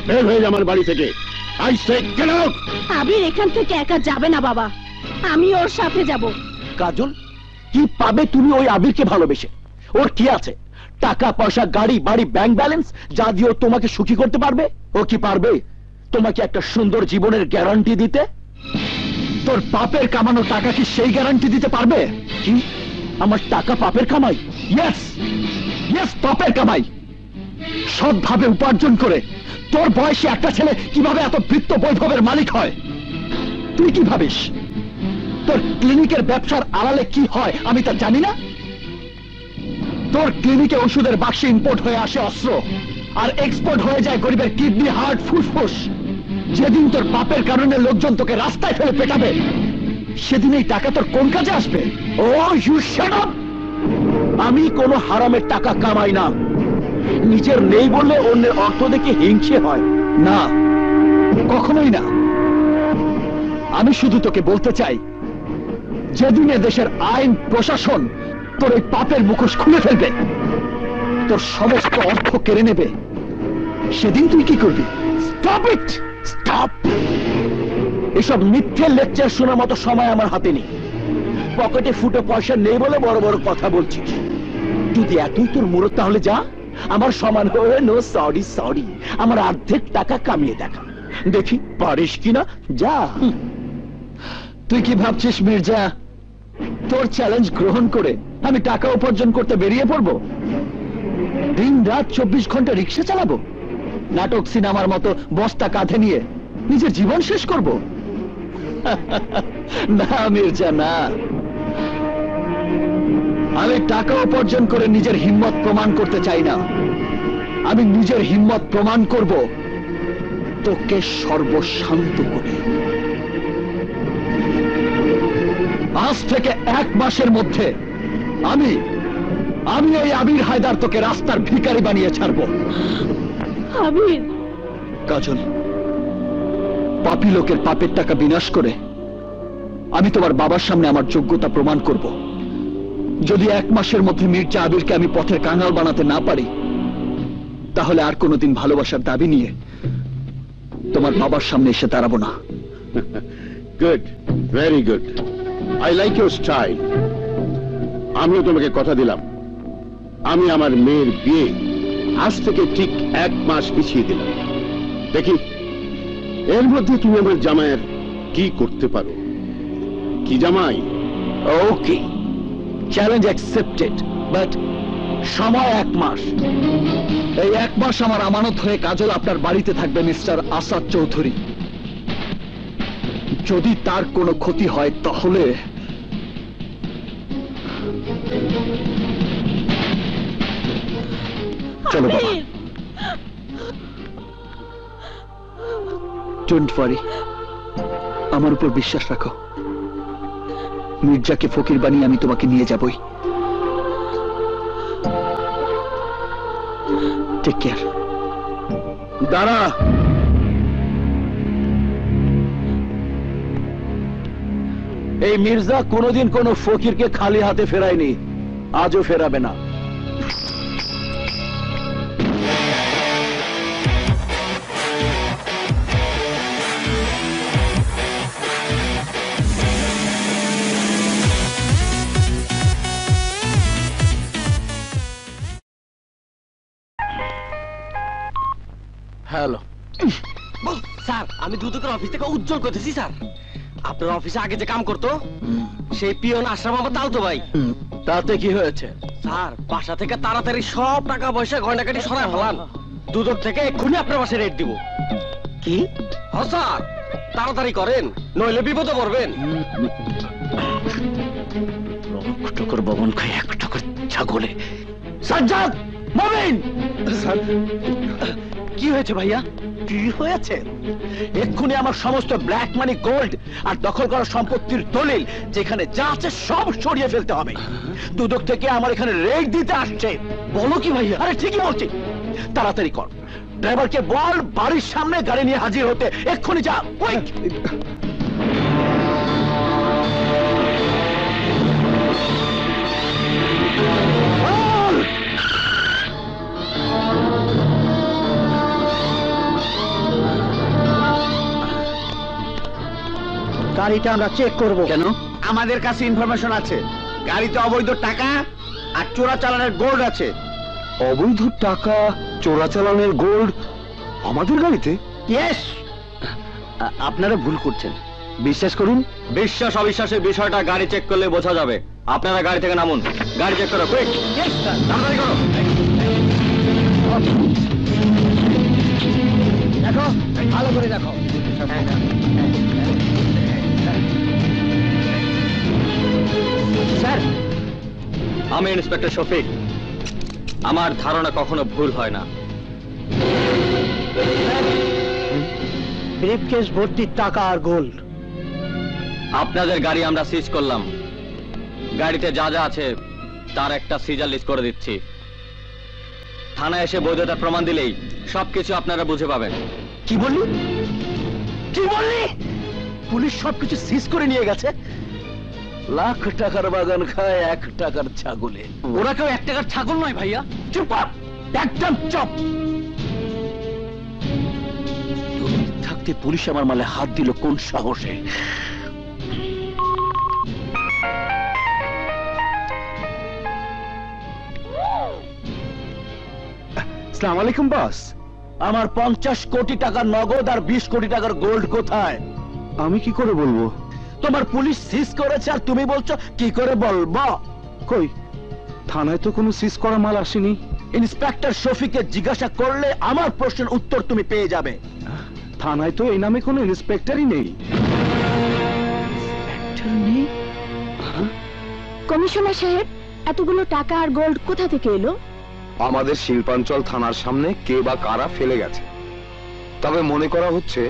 বের হয়ে যা আমার বাড়ি থেকে। I say get out. Abir এখান থেকে একা যাবে না বাবা, আমি ওর সাথে যাব। কাজল, কি পাবে তুমি ওই আবিরকে ভালোবেসে? ওর কি আছে? টাকা পয়সা, গাড়ি বাড়ি, ব্যাংক ব্যালেন্স যা দিয়ে ও তোমাকে সুখী করতে পারবে? ও কি পারবে তোমাকে একটা সুন্দর জীবনের গ্যারান্টি দিতে? তোর পাপের কামানো টাকা কি সেই গ্যারান্টি দিতে পারবে? কি আমার টাকা পাপের কামাই? ইয়েস ইয়েস, পাপের কামাই। সৎভাবে উপার্জন করে তোর বয়সে একটা ছেলে কিভাবে এত বৃত্ত বৈভবের মালিক হয় তুই কি ভাবিস? তোর ক্লিনিকের ব্যবসার আড়ালে কি হয় আমি তা জানি না? তোর ক্লিনিকে ওষুধের বাক্সে ইম্পোর্ট হয়ে আসে অস্ত্র, আর এক্সপোর্ট হয়ে যায় গরিবের কিডনি, হার্ট, ফুসফুস। যেদিন তোর পাপের কারণে লোকজন তোকে রাস্তায় ফেলে পেটাবে, সেদিন এই টাকা তোর কোন কাজে আসবে? ও ইউ শাট আপ! আমি কোনো হারামের টাকা কামাই না। নিজের নেই বললে অন্যের অর্থ দেখে হিংসে হয় না, কখনোই না। আমি শুধু তোকে বলতে চাই, যেদিন দেশের আইন প্রশাসন তোর এই পাপের মুখোশ খুলে ফেলবে, তোর সমস্ত অর্থ কেড়ে নেবে, সেদিন তুই কি করবি? Stop it, stop! এসব মিথ্যে লেকচার শোনার মতো সময় আমার হাতে নেই। পকেটে ফুটে পয়সা নেই বলে বড় বড় কথা বলছিস। যদি এতই তোর মুরত, তাহলে যা আমার সমান হয়ে নো সরি সরি আমার অর্ধেক টাকা কামিয়ে দেখা, দেখি পারিস কিনা। যা। তুই কি ভাবছিস মির্জা, তোর চ্যালেঞ্জ গ্রহণ করে আমি টাকা উপার্জন করতে বেরিয়ে পড়বো? দিন রাত 24 ঘন্টা রিক্সা চালাবো? নাটক সিনেমার মতো বস্তা কাঁধে নিয়ে নিজের জীবন শেষ করব? না মির্জা, না। আমি টাকা উপার্জন করে নিজের হিম্মত প্রমাণ করতে চাই না। আমি নিজের হিম্মত প্রমাণ করব তোকে সর্বশান্ত করে। আজ থেকে 1 মাসের মধ্যে আমি এই আবির হায়দার তোকে রাস্তার ভিখারি বানিয়ে ছাড়বো। আবির, কাজল, পাপী লোকের পাপের টাকা বিনাশ করে আমি তোমার বাবার সামনে আমার যোগ্যতা প্রমাণ করব। যদি 1 মাসের মধ্যে মির্জা আবিরকে আমি পথের কাঙাল বানাতে না পারি, তাহলে আর কোনোদিন ভালোবাসার দাবি নিয়ে তোমার বাবার সামনে এসে দাঁড়াবো না। Good, very good, I like your style. আমিও তোমাকে কথা দিলাম, আমি আমার মেয়ের বিয়ে আজ থেকে ঠিক 1 মাস পিছিয়ে দিলাম। দেখি এর মধ্যে তুমি আমার জামাইয়ের কি করতে পারো। কি জামাই? ওকে, চ্যালেঞ্জ অ্যাকসেপ্টেড, বাট সময় 1 মাস। এই 1 মাস আমার আমানত হয়ে কাজল আপনার বাড়িতে থাকবে মিস্টার আসাদ চৌধুরী। যদি তার কোনো ক্ষতি হয় তাহলে চলো বাবা। আবির, ডোন্ট ওয়ারি, আমার উপর বিশ্বাস রাখো। মির্জাকে ফকির বানিয়ে আমি তোমাকে নিয়ে যাবই। Take care. দাঁড়া, এই মির্জা কোনোদিন কোনো ফকিরকে খালি হাতে ফেরায়নি, আজও ফেরাবে না। হ্যালো স্যার, আমি দুদকের অফিস থেকে উজ্জ্বল করতেছি স্যার। আপনার অফিসে আগে যে কাম করতো সেই পিয়ন আশরাফ আমার তাও তো ভাই। তাতে কি হয়েছে? স্যার, বাসা থেকে তাড়াতাড়ি সব টাকা পয়সা গয়নাকাটি সরায় ফেলান। দুদক থেকে এক্ষুনি আপনার বাসায় রেট দিব। কি? হ্যাঁ স্যার, তাড়াতাড়ি করেন, নইলে বিপদে পড়বেন। টুকুর ববন খায় 1 টাকার ছাগলে। সাজ্জাদ, মমিন! কি হয়েছে ভাইয়া? কি হয়েছে? এক্ষুনি আমার সমস্ত ব্ল্যাক মানি, গোল্ড আর দখল করা সম্পত্তির দলিল যেখানে যা আছে সব সরিয়ে ফেলতে হবে। দুদক থেকে আমার এখানে রেড দিতে আসছে। বলো কি ভাইয়া? আরে ঠিকই বলছি, তাড়াতাড়ি কর। ড্রাইভারকে বল বাড়ির সামনে গাড়ি নিয়ে হাজির হতে। এক্ষুনি যা, কুইক! গাড়িটা আমরা চেক করব। কেন? আমাদের কাছে ইনফরমেশন আছে গাড়িতে অবৈধ টাকা আর চোরাচালানের গোল্ড আছে। অবৈধ টাকা, চোরাচালানের গোল্ড আমাদের গাড়িতে? ইয়েস, আপনারা ভুল করছেন, বিশ্বাস করুন। বিশ্বাস অবিশ্বাসের বিষয়টা গাড়ি চেক করলে বোঝা যাবে। আপনারা গাড়ি থেকে নামুন, গাড়ি চেক করো, কুইক তাড়াতাড়ি করো। দেখো, ভালো করে দেখো। স্যার, আমি ইন্সপেক্টর শফিক। আমার ধারণা কখনো ভুল হয় না। ব্রিফকেস ভর্তি টাকা আর গোল্ড। আপনাদের গাড়ি আমরা সিজ করলাম। গাড়িতে যা যা আছে তার একটা সিজার লিস্ট করে দিচ্ছি। থানায় এসে বৈধতার প্রমাণ দিলেই সবকিছু আপনারা বুঝে পাবেন। কি বললি? কি বললি? পুলিশ সবকিছু সিজ করে নিয়ে গেছে? লাখ টাকার বাগান খায় 1 টাকার ছাগলে। ওরা কেউ 1 টাকার ছাগল নয় ভাইয়া। চুপ কর, একদম চুপ। থাকতে পুলিশ আমার মালে হাত দিল কোন সাহসে? আসসালামু আলাইকুম বস। আমার 50 কোটি টাকার নগদ আর 20 কোটি টাকার গোল্ড কোথায়? আমি কি করে বলবো? তোমার পুলিশ সিজ করেছে আর তুমি বলছো কি করে বলবো? কই, থানায় তো কোনো সিজ করা মাল আসেনি। ইন্সপেক্টর শফিককে জিজ্ঞাসা করলে আমার প্রশ্নের উত্তর তুমি পেয়ে যাবে। থানায় তো এই নামে কোনো ইন্সপেক্টরই নেই। কমিশনার সাহেব, এতগুলো টাকা আর গোল্ড কোথা থেকে এলো? আমাদের শিল্পাঞ্চল থানার সামনে কে বা কারা ফেলে গেছে। তবে মনে করা হচ্ছে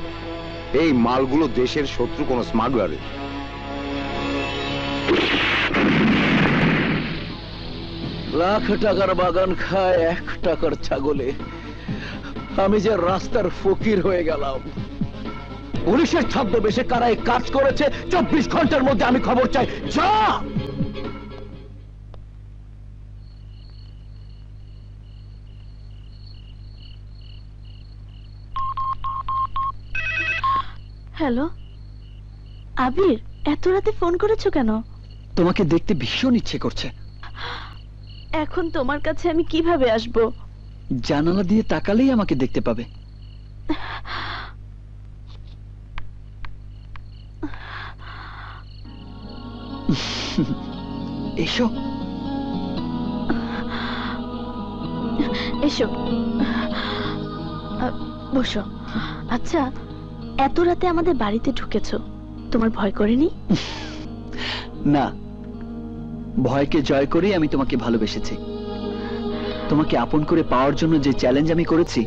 এই মালগুলো দেশের শত্রু কোন স্মাগলারের। লাখ টাকার বাগান খায় 1 টাকার ছাগলে। আমি যে রাস্তার ফকির হয়ে গেলাম। পুলিশের ছদ্মবেশে কারা এই কাজ করেছে 24 ঘন্টার মধ্যে আমি খবর চাই। যা। হ্যালো আবির, এত রাতে ফোন করেছো কেন? তোমাকে দেখতে ভীষণ ইচ্ছে করছে। এখন তোমার কাছে আমি কিভাবে আসব? জানালা দিয়ে তাকালেই আমাকে দেখতে পাবে। এসো এসো, বসো। আচ্ছা, এত রাতে আমাদের বাড়িতে ঢুকেছো, তোমার ভয় করেনি? না, ভয়কে জয় করেই আমি তোমাকে ভালোবেসেছি। তোমাকে আপন করে পাওয়ার জন্য যে চ্যালেঞ্জ আমি করেছি,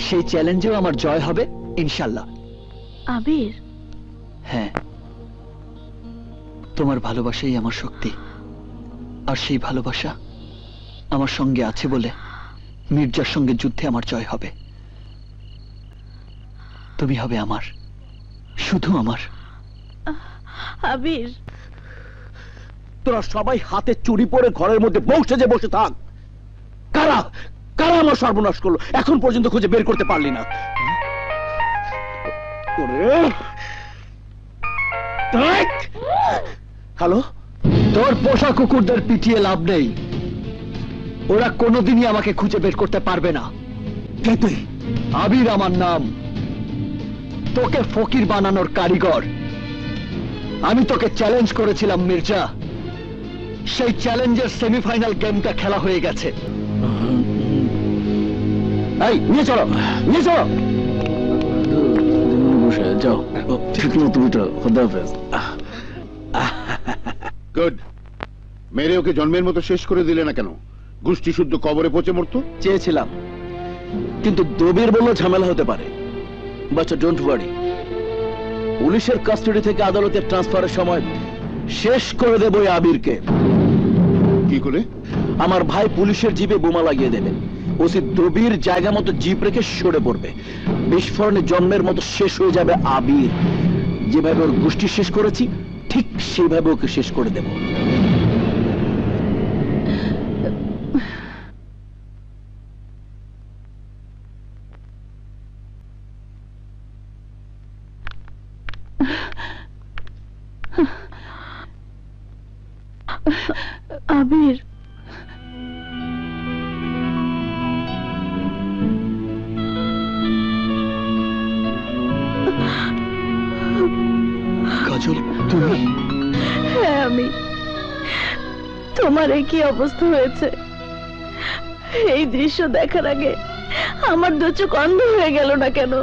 সেই চ্যালেঞ্জেও আমার জয় হবে ইনশাল্লাহ। আবির, হ্যাঁ, তোমার ভালোবাসাই আমার শক্তি। আর সেই ভালোবাসা আমার সঙ্গে আছে বলে মির্জার সঙ্গে যুদ্ধে আমার জয় হবে। তুমি হবে আমার, শুধু আমার। আবির, তোরা সবাই হাতে চুরি পরে ঘরের মধ্যে বসে থাক। কারা কারা আমার সর্বনাশ করলো এখন পর্যন্ত খুঁজে বের করতে পারলি না? হ্যালো, তোর পোষা কুকুরদের পিটিয়ে লাভ নেই। ওরা কোনোদিনই আমাকে খুঁজে বের করতে পারবে না। কে তুই? আবির আমার নাম। তোকে ফকির বানানোর কারিগর। আমি তোকে চ্যালেঞ্জ করেছিলাম মির্জা। সেই চ্যালেঞ্জের সেমিফাইনাল গেমটা খেলা হয়ে গেছে। এই নিয়ে চলো, নিয়ে চলো। বসে যাও, ঠিক মতো উঠো। খোদাহাফেজ। গুড। মেরে ওকে জন্মের মতো শেষ করে দিলে না কেন? গোষ্ঠী শুদ্ধ কবরে পচে মরতো। চেয়েছিলাম, কিন্তু দবির বলল ঝামেলা হতে পারে। বাট ডোন্ট ওয়ারি, পুলিশের কাস্টডি থেকে আদালতে ট্রান্সফারের সময় শেষ করে দেব এই আবিরকে। কি করে? আমার ভাই পুলিশের জিপে বোমা লাগিয়ে দেবে। ওসি দবির জায়গা মতো জিপ রেখে সরে পড়বে। বিস্ফোরণে জন্মের মতো শেষ হয়ে যাবে আবির। যেভাবে ওর গোষ্ঠী শেষ করেছি, ঠিক সেইভাবে ওকে শেষ করে দেব। আবির, কাজল, তুমি? হ্যাঁ আমি। তোমার এই কি অবস্থা হয়েছে? এই দৃশ্য দেখার আগে আমার দু চোখ অন্ধ হয়ে গেল না কেন?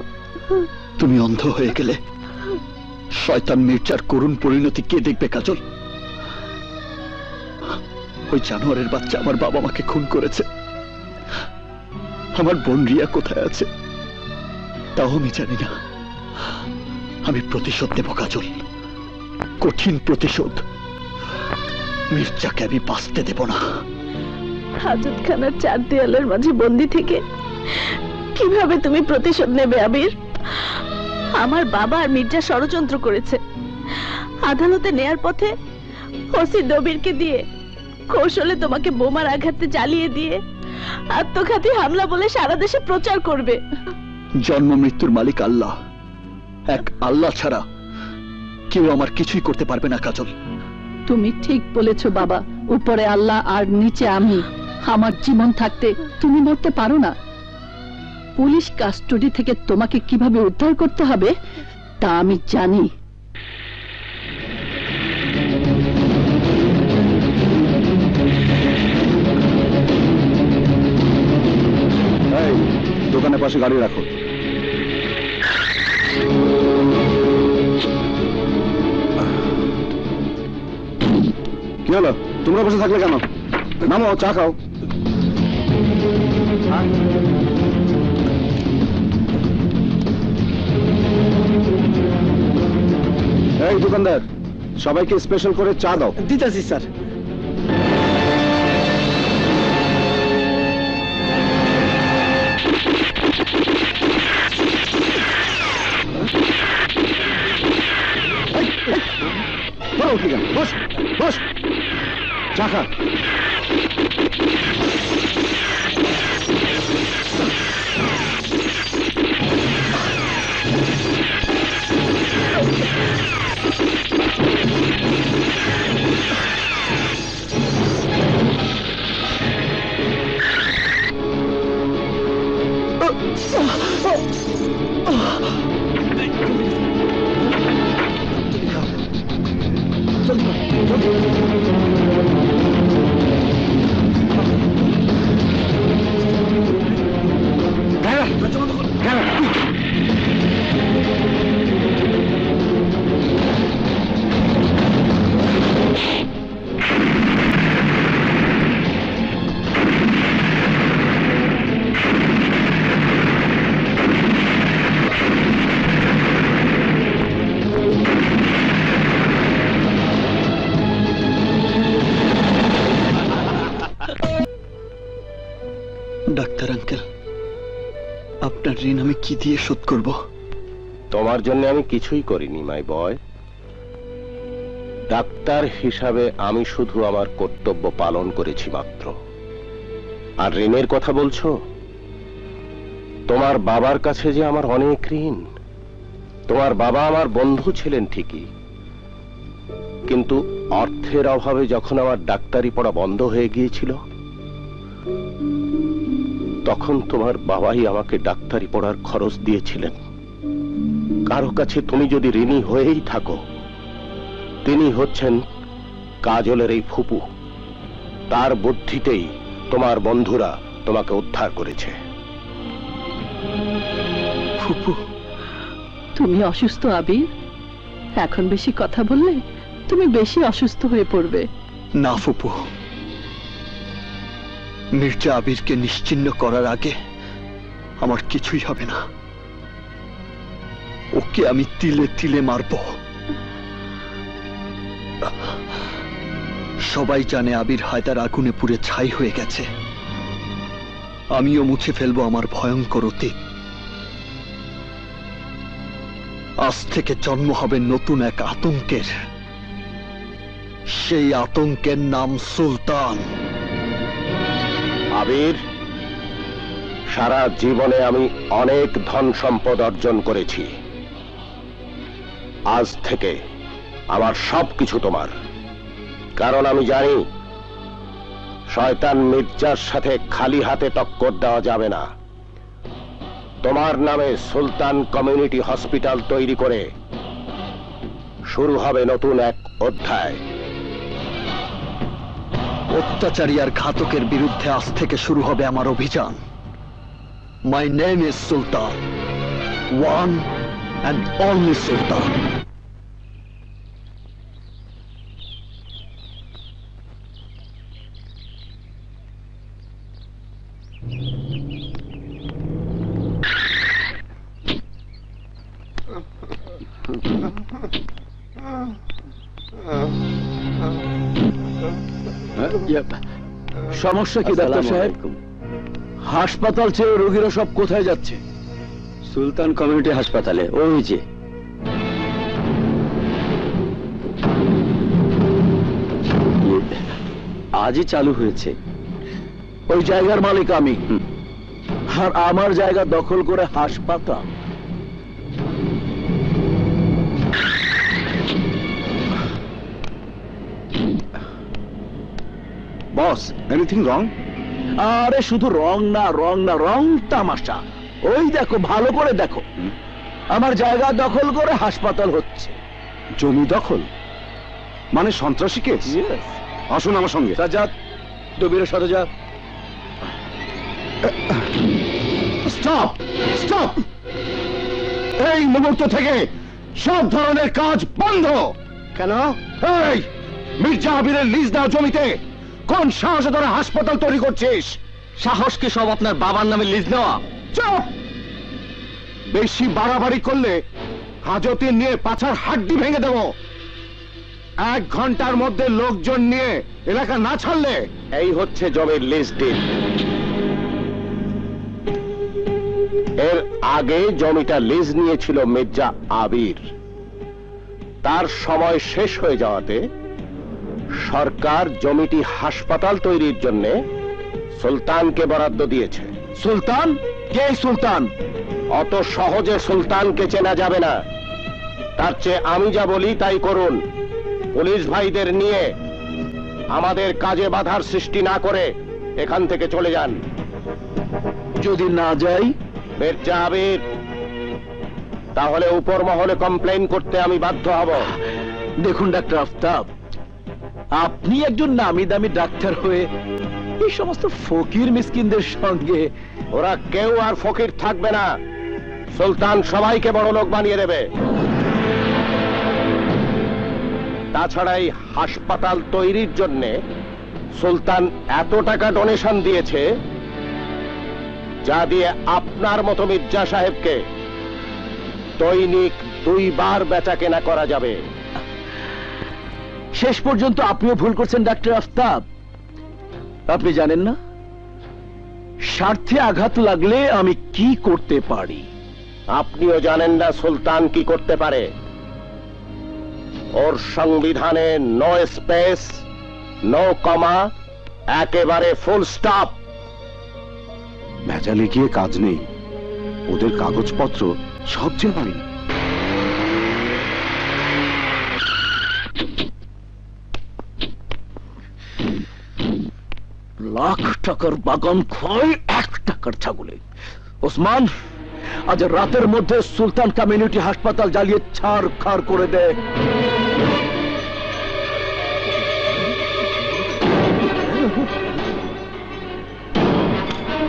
তুমি অন্ধ হয়ে গেলে শয়তান মির্জার করুণ পরিণতি কে দেখবে কাজল? ওই জানোয়ারের বাচ্চা আমার বাবা মাকে খুন করেছে। আমার বোন রিয়া কোথায় আছে তাও আমি জানি না। আমি প্রতিশোধ নেব কাজল, কঠিন প্রতিশোধ। মির্জাকে আমি বাঁচতে দেব না। হাজতখানার 4 দেয়ালের মাঝে বন্দি থেকে কিভাবে তুমি প্রতিশোধ নেবে আবির? আমার বাবা আর মির্জা ষড়যন্ত্র করেছে। আদালতে নেয়ার পথে ওসি দবিরকে দিয়ে কৌশলে তোমাকে বোমার আঘাতে জ্বালিয়ে দিয়ে আত্মঘাতী হামলা বলে সারা দেশে প্রচার করবে। জন্ম মৃত্যুর মালিক আল্লাহ। এক আল্লাহ ছাড়া কেউ আমার কিছুই করতে পারবে না কাজল। তুমি ঠিক বলেছো বাবা, উপরে আল্লাহ আর নিচে আমি। আমার জীবন থাকতে তুমি মরতে পারো না। পুলিশ কাস্টডি থেকে তোমাকে কিভাবে উদ্ধার করতে হবে তা আমি জানি। দোকানের পাশে গাড়ি রাখো। কি হলো, তোমরা বসে থাকলে কেন? নামো, চা খাও। এই দোকানদার, সবাইকে স্পেশাল করে চা দাও। দিতেছি স্যার। বস বস, চা খা। ডাক্তার আঙ্কেল, আপনার ঋণ আমি কি দিয়ে শোধ করব? তোমার জন্য আমি কিছুই করিনি মাই বয়। ডাক্তার হিসাবে আমি শুধু আমার কর্তব্য পালন করেছি মাত্র। আর ঋণের কথা বলছো? তোমার বাবার কাছে যে আমার অনেক ঋণ। তোমার বাবা আমার বন্ধু ছিলেন ঠিকই, কিন্তু অর্থের অভাবে যখন আমার ডাক্তারি পড়া বন্ধ হয়ে গিয়েছিল, তখন তোমার বাবাই আমাকে ডাক্তারি পড়ার খরচ দিয়েছিলেন। কারো কাছে তুমি যদি ঋণী হয়েই থাকো, তিনি হচ্ছেন কাজলের এই ফুপু। তার বুদ্ধিতেই তোমার বন্ধুরা তোমাকে উদ্ধার করেছে। ফুপু, তুমি অসুস্থ আবির। এখন বেশি কথা বললে তুমি বেশি অসুস্থ হয়ে পড়বে। না ফুপু, মির্জা আবিরকে নিশ্চিহ্ন করার আগে আমার কিছুই হবে না। ওকে আমি তিলে তিলে মারব। সবাই জানে আবির হায়দার আগুনে পুড়ে ছাই হয়ে গেছে। আমিও মুছে ফেলবো আমার ভয়ঙ্কর অতীত। আজ থেকে জন্ম হবে নতুন এক আতঙ্কের। সেই আতঙ্কের নাম সুলতান। আবির, সারা জীবনে আমি অনেক ধন সম্পদ অর্জন করেছি। আজ থেকে আমার সবকিছু তোমার। কারণ আমি জানি শয়তান মির্জার সাথে খালি হাতে টক্কর দেওয়া যাবে না। তোমার নামে সুলতান কমিউনিটি হসপিটাল তৈরি করে শুরু হবে নতুন এক অধ্যায়। অত্যাচারী আর ঘাতকের বিরুদ্ধে আজ থেকে শুরু হবে আমার অভিযান। My name is Sultan, one and only Sultan. সমস্যা কি ডাক্তার সাহেব? হাসপাতাল ছেড়ে রোগীরা সব কোথায় যাচ্ছে? সুলতান কমিউনিটি হাসপাতালে, ওই যে। আজই চালু হয়েছে। ওই জায়গার মালিক আমি, আর আমার জায়গা দখল করে হাসপাতাল। বস, এনিথিং রং? আরে শুধু রং না, রং তামাশা। ওই দেখো, ভালো করে দেখো, আমার জায়গা দখল করে হাসপাতাল হচ্ছে। জমি দখল মানে সন্ত্রাসী কেস? আসুন আমার সঙ্গে। সাজ্জাদ, ডুবিরের সাথে যা। স্টপ স্টপ, এই মুহূর্ত থেকে সব ধরনের কাজ বন্ধ। কেন? এই মির্জা আবিরের লিজ দেওয়া জমিতে কোন সাহসে ধরে হাসপাতাল তৈরি করছিস? সাহস কি সব আপনার বাবার নামে লিজ নেওয়া? চুপ! বেশি বাড়াবাড়ি করলে হাজতে নিয়ে পাছার হাড্ডি ভেঙে দেব। 1 ঘন্টার মধ্যে লোকজন নিয়ে এলাকা না ছাড়লে। এই হচ্ছে জমির লিজ ডিল। এর আগে জমিটা লিজ নিয়েছিল মির্জা আবির। তার সময় শেষ হয়ে যাওয়াতে সরকার জমিটি হাসপাতাল তৈরির জন্য সুলতানকে বরাদ্দ দিয়েছে। সুলতান? কে সুলতান? অত সহজে সুলতানকে চেনা যাবে না। তার চেয়ে আমি যা বলি তাই করুন। পুলিশ ভাইদের নিয়ে আমাদের কাজে বাধার সৃষ্টি না করে এখান থেকে চলে যান। যদি না যাই? মির্জা আবির, তাহলে উপর মহলে কমপ্লেইন করতে আমি বাধ্য হব। দেখুন ডাক্তার আফতাব, আপনি একজন নামি দামি ডাক্তার হয়ে এই সমস্ত ফকির মিসকিনদের সঙ্গে। ওরা কেউ আর ফকির থাকবে না। সুলতান সবাইকে বড় লোক বানিয়ে দেবে। তাছাড়া এই হাসপাতাল তৈরির জন্য সুলতান এত টাকা ডোনেশন দিয়েছে যা দিয়ে আপনার মতো মির্জা সাহেবকে দৈনিক 2 বার বেচা কেনা করা যাবে। শেষ পর্যন্ত আপনিও ভুল করছেন ডাক্তার আফতাব। আপনি জানেন না স্বার্থে আঘাত লাগলে আমি কি করতে পারি? আপনিও জানেন না সুলতান কি করতে পারে। ওর সংবিধানে নো স্পেস, নো কমা, একেবারে ফুল স্টপ। ভেজালে গিয়ে কাজ নেই, ওদের কাগজপত্র সব যে পারি। লাখ টাকার বাগান খয় 1 টাকার ছাগলে। ওসমান, আজ রাতের মধ্যে সুলতান কমিউনিটি হাসপাতাল জ্বালিয়ে ছাড়খাড় করে দে।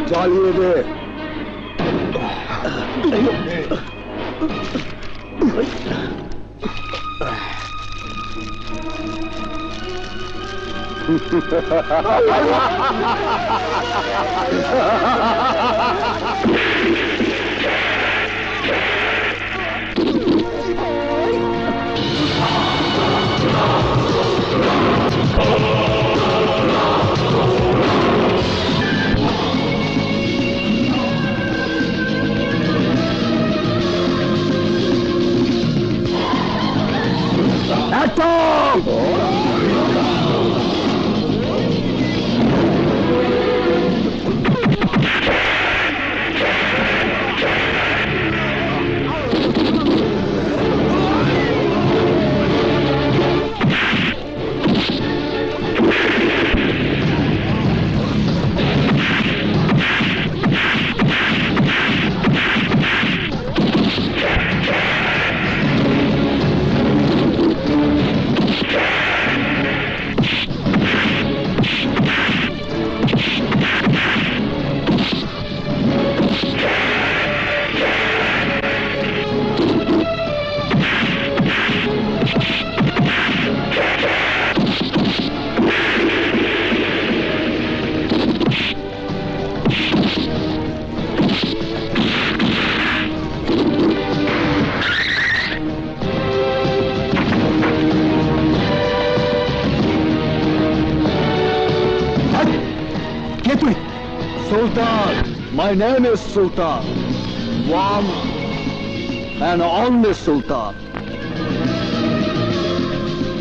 জ্বালিয়ে দে। Sultan. My name is Sultan. One and only Sultan.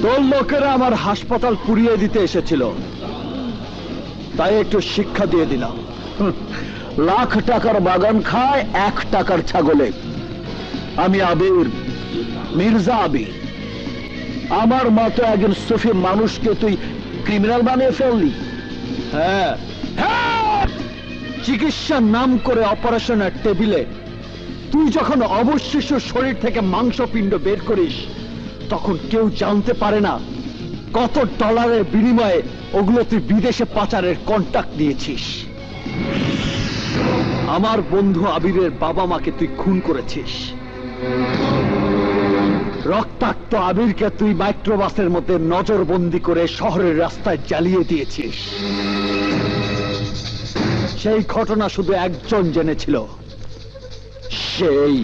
তোর লোকেরা আমার হাসপাতাল পুড়িয়ে দিতে এসেছিল, তাই একটু শিক্ষা দিয়ে দিলাম। লাখ টাকার বাগান খায় 1 টাকার ছাগলে। আমি আবির, মির্জা আবির। আমার মতো একজন সুফি মানুষকে তুই ক্রিমিনাল বানিয়ে ফেললি? হ্যাঁ, চিকিৎসার নাম করে অপারেশনের টেবিলে তুই যখন অবশিষ্ট শরীর থেকে মাংসপিণ্ড বের করিস, তখন কেউ জানতে পারে না কত ডলারের বিনিময়ে ওগুলো তুই বিদেশে পাচারের কন্ট্রাক্ট নিয়েছিস। আমার বন্ধু আবিরের বাবা মাকে তুই খুন করেছিস। রক্তাক্ত আবিরকে তুই মাইক্রোবাসের মধ্যে নজরবন্দি করে শহরের রাস্তায় জ্বালিয়ে দিয়েছিস। সেই ঘটনা শুধু একজন জেনেছিল, সেই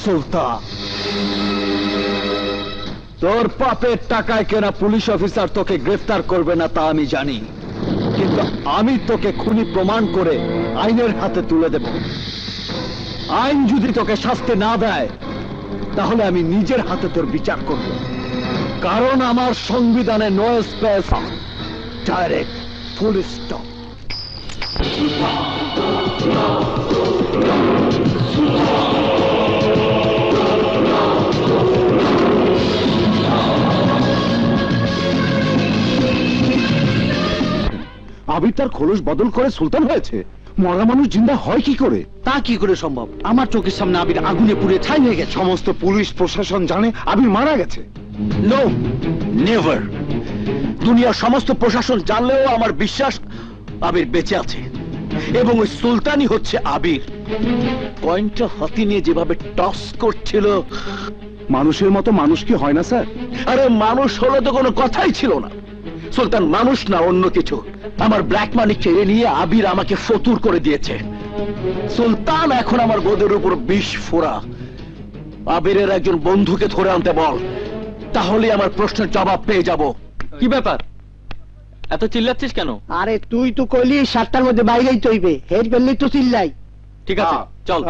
সুলতান। তোর পাপের টাকায় কেনা পুলিশ অফিসার তোকে গ্রেফতার করবে না তা আমি জানি, কিন্তু আমি তোকে খুনি প্রমাণ করে আইনের হাতে তুলে দেব। আইন যদি তোকে শাস্তি না দেয়, তাহলে আমি নিজের হাতে তোর বিচার করব, কারণ আমার সংবিধানে no space, direct full stop. Abir তার খোলস বদল করে সুলতান হয়েছে? মরা মানুষ জিন্দা হয় কি করে? তা কি করে সম্ভব? আমার চোখের সামনে আবির আগুনে পুড়ে ছাই হয়ে গেছে। সমস্ত পুলিশ প্রশাসন জানে আবির মারা গেছে। No, never. দুনিয়ার সমস্ত প্রশাসন জানলেও আমার বিশ্বাস আবির বেঁচে আছে, এবং ওই সুলতানই হচ্ছে আবির। কয়েনটা হাতি নিয়ে যেভাবে টস করছিল, মানুষের মতো মানুষ কি হয় না স্যার? আরে মানুষ হলে তো কোনো কথাই ছিল না। সুলতান মানুষ না, অন্য কিছু। আমার ব্ল্যাক মানি কেড়ে নিয়ে আবির আমাকে ফতুর করে দিয়েছে। সুলতান এখন আমার গোদের উপর বিষ ফোড়া। আবিরের একজন বন্ধুকে ধরে আনতে বল, তাহলে আমার প্রশ্নের জবাব পেয়ে যাব। কি ব্যাপার, এত চিল্লাচ্ছিস কেন? আরে তুই তো কইলি 7টার মধ্যে বাইরেই তৈবে, হেড করলি তো চিল্লাই। ঠিক আছে, চল।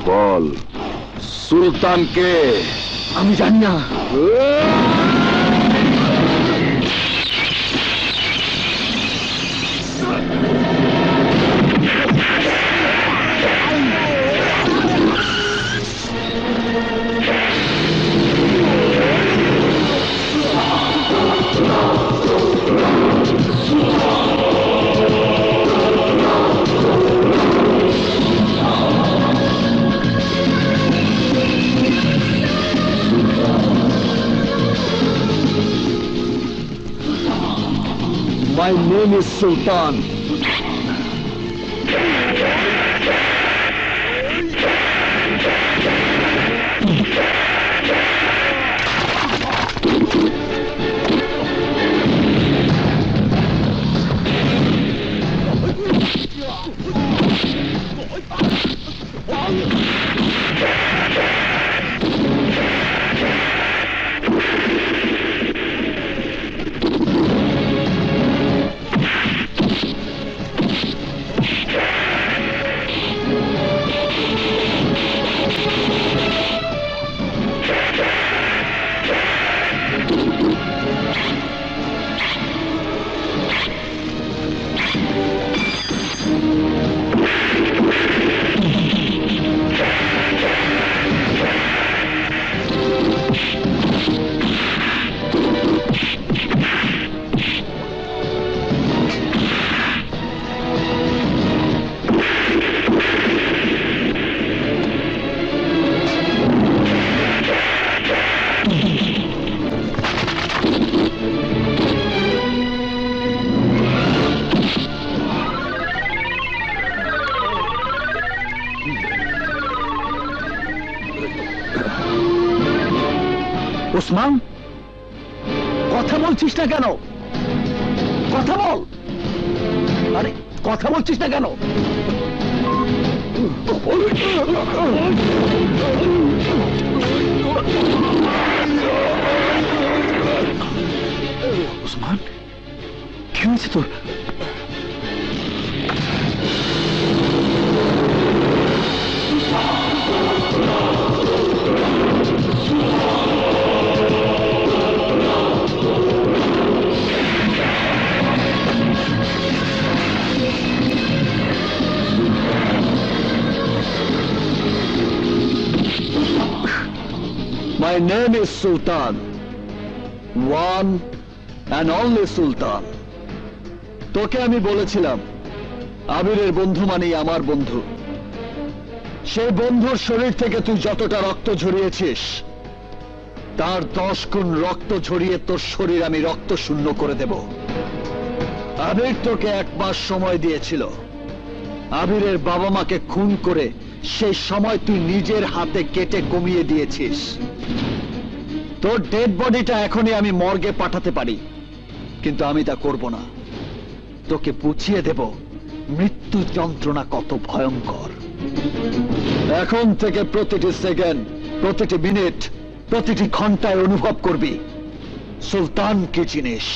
বল, সুলতানকে? আমি জানি না। My name is Sultan. Osman, কথা বলছিস না কেন? কথা বল। আরে কথা বলছিস না কেন? ওসমান, কি হয়েছে তোর? My name is Sultan, one and only Sultan. তোকে আমি বলেছিলাম আবিরের বন্ধু মানেই আমার বন্ধু। সেই বন্ধুর শরীর থেকে তুই যতটা রক্ত ঝরিয়েছিস তার 10 গুণ রক্ত ঝরিয়ে তোর শরীর আমি রক্ত শূন্য করে দেব। আবির তোকে 1 মাস সময় দিয়েছিল। আবিরের বাবা মাকে খুন করে সেই সময় তুই নিজের হাতে কেটে কমিয়ে দিয়েছিস। তোর ডেড বডিটা এখনই আমি মর্গে পাঠাতে পারি, কিন্তু আমি তা করব না। তোকে বুঝিয়ে দেব মৃত্যু যন্ত্রণা কত ভয়ঙ্কর। এখন থেকে প্রতিটি সেকেন্ড, প্রতিটি মিনিট, প্রতিটি ঘন্টায় অনুভব করবি সুলতান কি জিনিস।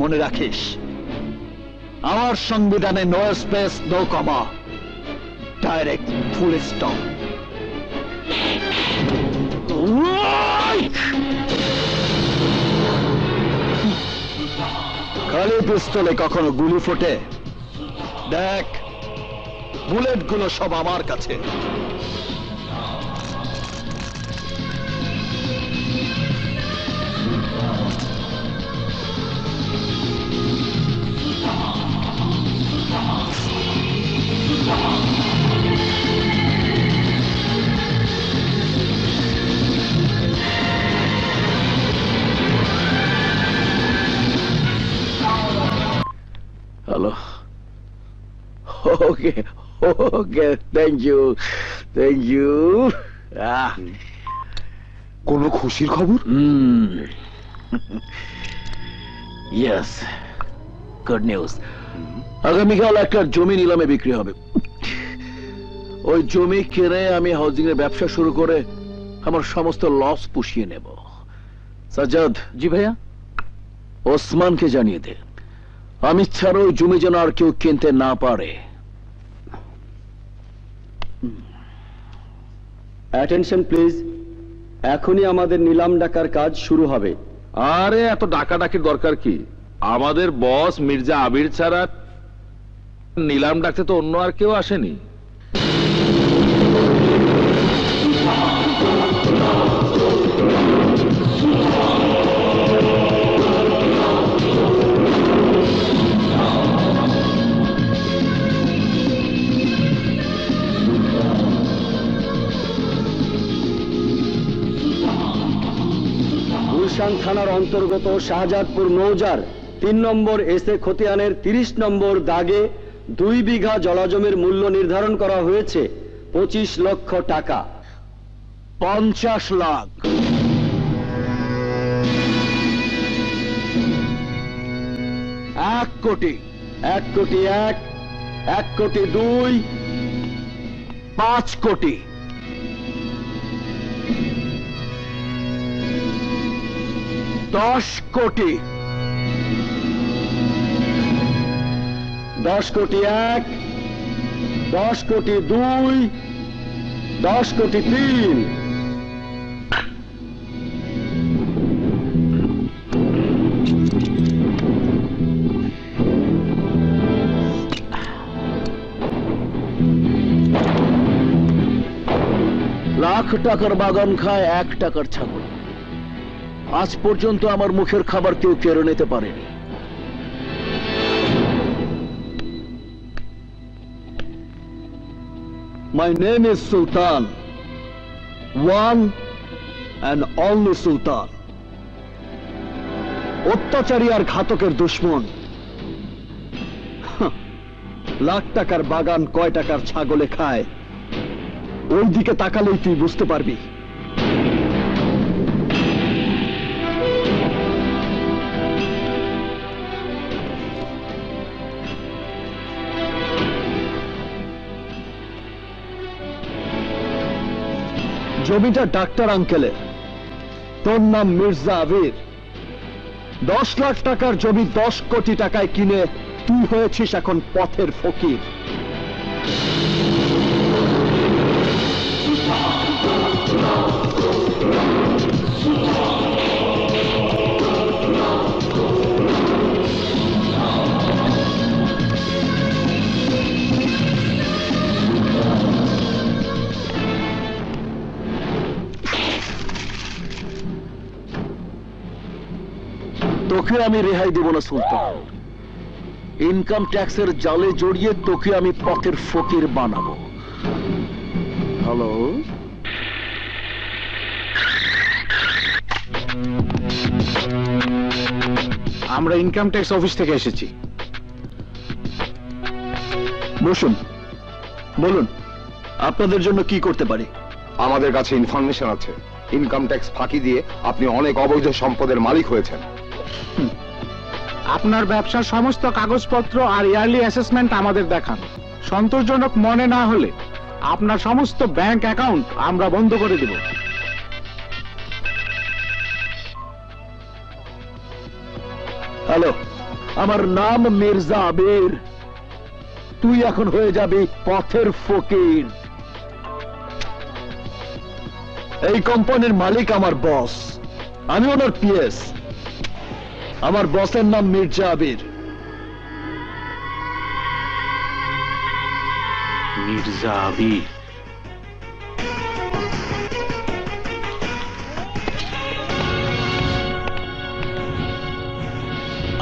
মনে রাখিস, আমার সংবিধানে নো স্পেস, নো কমা, ডাইরেক্ট ফুল স্টপ। খালি পিস্তলে কখনো গুলি ফোটে? দেখ, বুলেট গুলো সব আমার কাছে। Hello, okay okay, thank you, thank you. কোনো খুশির খবর? Yes, good news. আগামীকাল একটা জমি নিলামে বিক্রি হবে। ওই জমি কিনে আমি হাউজিং এর ব্যবসা শুরু করে আমার সমস্ত লস পুষিয়ে নেব। সাজ্জাদ। জি ভাইয়া। ওসমানকে জানিয়ে দে আমি ছাড়া ওই জমি যেন আর কেউ কিনতে না পারে। অ্যাটেনশন প্লিজ, এখনই আমাদের নিলাম ডাকার কাজ শুরু হবে। আরে এত ডাকাডাকির দরকার কি? আমাদের বস মির্জা আবির ছাড়া নিলাম ডাকতে তো অন্য আর কেউ আসেনি। গুলশান থানার অন্তর্গত শাহজাদপুর মৌজার 3 নম্বর এসে খতিয়ানের 30 নম্বর দাগে 2 বিঘা জলাজমির মূল্য নির্ধারণ করা হয়েছে 25 লক্ষ টাকা। 50 লাখ। 1 কোটি। 1 কোটি 1, 1 কোটি 2, 5 কোটি। 10 কোটি। 10 কোটি 1, 10 কোটি 2, 10 কোটি 3। লাখ টাকার বাগান খায় 1 টাকার ছাগল। আজ পর্যন্ত আমার মুখের খাবার কেউ কেড়ে নিতে পারেনি। My name is Sultan, one and only Sultan. অত্যাচারী আর ঘাতকের দুশ্মন। লাখ টাকার বাগান কয় টাকার ছাগলে খায়, ওই দিকে তাকালেই তুই বুঝতে পারবি। জমিটা ডাক্তার আঙ্কেলের, তোর নাম মির্জা আবির। 10 লাখ টাকার জমি 10 কোটি টাকায় কিনে তুই হয়েছিস এখন পথের ফকির। তোকে আমি রেহাই দেব না সুলতান। ইনকাম ট্যাক্সের জালে জড়িয়ে তোকে আমি পথের ফকির বানাবো। হ্যালো, আমরা ইনকাম ট্যাক্স অফিস থেকে এসেছি। বসুন, বলুন আপনাদের জন্য কি করতে পারি। আমাদের কাছে ইনফরমেশন আছে, ইনকাম ট্যাক্স ফাঁকি দিয়ে আপনি অনেক অবৈধ সম্পদের মালিক হয়েছেন। আপনার ব্যবসার সমস্ত কাগজপত্র আর ইয়ারলি অ্যাসেসমেন্ট আমাদের দেখান। সন্তোষজনক মনে না হলে আপনার সমস্ত ব্যাংক অ্যাকাউন্ট আমরা বন্ধ করে দেব। হ্যালো, আমার নাম মির্জা আবির। তুই এখন হয়ে যাবি পথের ফকির। এই কোম্পানির মালিক আমার বস, আমি ওনার পিএস। আমার বসের নাম মির্জা আবির। মির্জা আবির?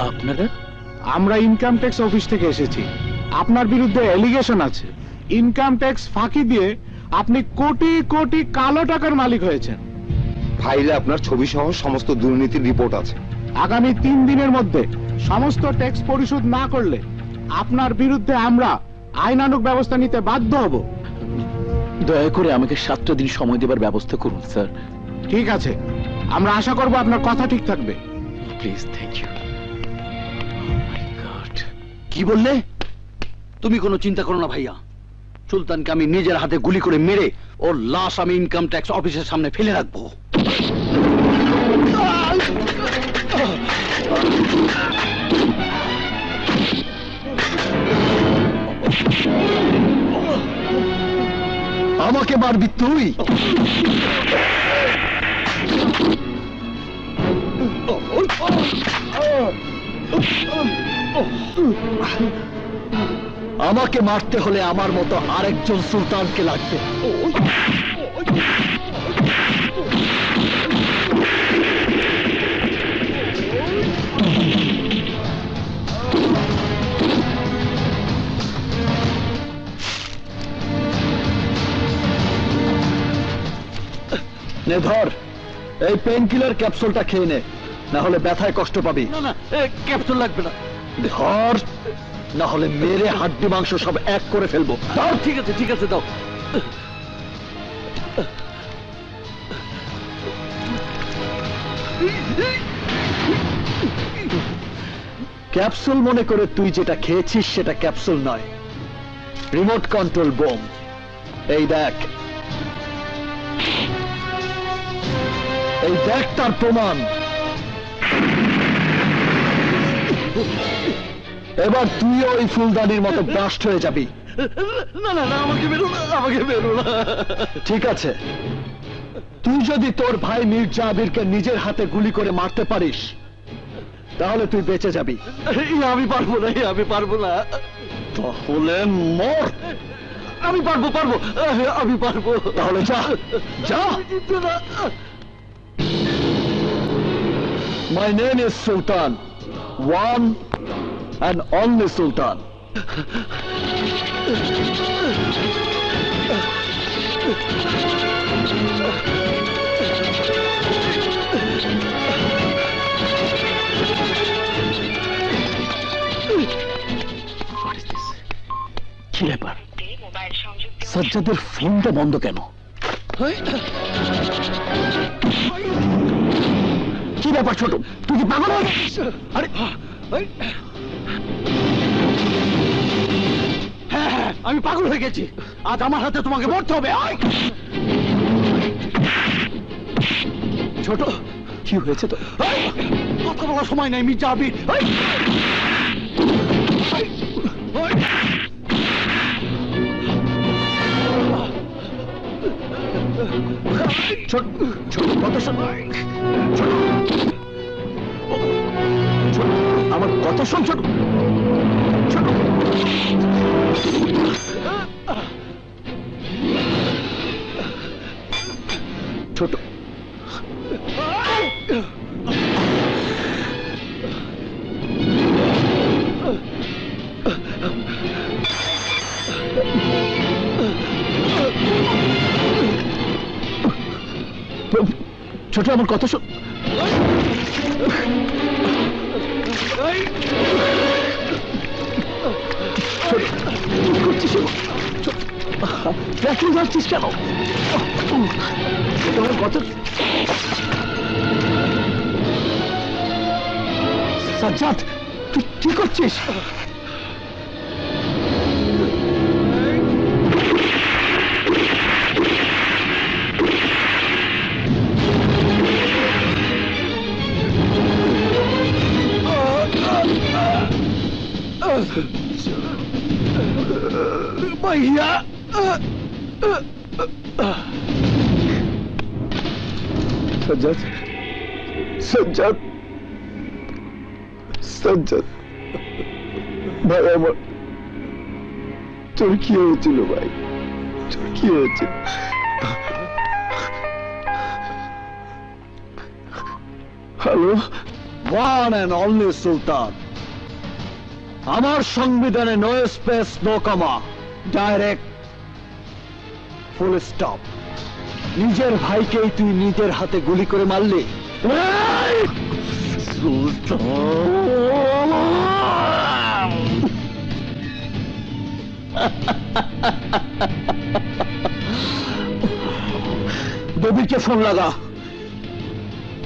আপনারা? আমরা ইনকাম ট্যাক্স অফিস থেকে এসেছি। আপনার বিরুদ্ধে এলিগেশন আছে, ইনকাম ট্যাক্স ফাঁকি দিয়ে আপনি কোটি কোটি কালো টাকার মালিক হয়েছেন। ফাইলে আপনার ছবি সহ সমস্ত দুর্নীতির রিপোর্ট আছে। আগামী 3 দিনের মধ্যে সমস্ত ট্যাক্স পরিশোধ না করলে আপনার বিরুদ্ধে আমরা আইনানুগ ব্যবস্থা নিতে বাধ্য হব। দয়া করে আমাকে 7টা দিন সময় দেবার ব্যবস্থা করুন স্যার। ঠিক আছে, আমরা আশা করব আপনার কথা ঠিক থাকবে। Please, thank you. কি বললে? তুমি কোনো চিন্তা করো না ভাইয়া, সুলতানকে আমি নিজের হাতে গুলি করে মেরে ওর লাশ আমি ইনকাম ট্যাক্স অফিসের সামনে ফেলে রাখবো। আমাকে মারবি তুই? আমাকে মারতে হলে আমার মতো আরেকজন সুলতানকে লাগবে। নে ধর, এই পেন কিলার ক্যাপসুলটা খেয়ে নে, না হলে ব্যথায় কষ্ট পাবি। না না, ক্যাপসুল লাগবে না। ধর, না হলে মেরে হাড্ডি মাংস সব এক করে ফেলবো। দাও। ঠিক আছে, ঠিক আছে, দাও। ক্যাপসুল মনে করে তুই যেটা খেয়েছিস সেটা ক্যাপসুল নয়, রিমোট কন্ট্রোল বোম। এই দেখ, এই দেখ তার প্রমাণ। এবার তুই ওই ফুলদানির মতো ব্লাস্ট হয়ে যাবি। না না না, আমাকে বেরো না, আমাকে বেরো না। ঠিক আছে, তুই যদি তোর ভাই মির্জা আবিরকে নিজের হাতে গুলি করে মারতে পারিস তাহলে তুই বেঁচে যাবি। আমি পারবো না, আমি পারবো না। তাহলে মর। আমি পারবো, পারবো, আমি পারবো। তাহলে যা, যা। My name is Sultan, one and only Sultan. কি ব্যাপার? সাজ্জাদের ফোনটা বন্ধ কেন? কি ব্যাপার ছোট, তুই কি পাগল হয়ে গেছিস? আরে হ্যাঁ, আমি পাগল হয়ে গেছি। আজ আমার হাতে তোমাকে মরতে হবে। ছোট কি হয়েছে তো? কথা বলার সময় নাই মির্জা আবির। ছোট ছোট কথা শোন, ছোট আমার কথা শোন ছোট ছোট। ছোট ছোট আমার কথা শোন। করছিস যাচ্ছিস কেন? তোমার কথা সাজ্জাদ তুই কি করছিস? भैया सज्जद सज्जद सज्जद भाई আমার তোর কি হয়েছিল ভাই? তোর কি হয়েছিল? হ্যালো, ওয়ান অ্যান্ড অনলি সুলতান। আমার সংবিধানে নো স্পেস নো কমা, ডাইরেক্ট ফুল স্টপ। নিজের ভাইকেই তুই নিজের হাতে গুলি করে মারলি। দবিরকে ফোন লাগা,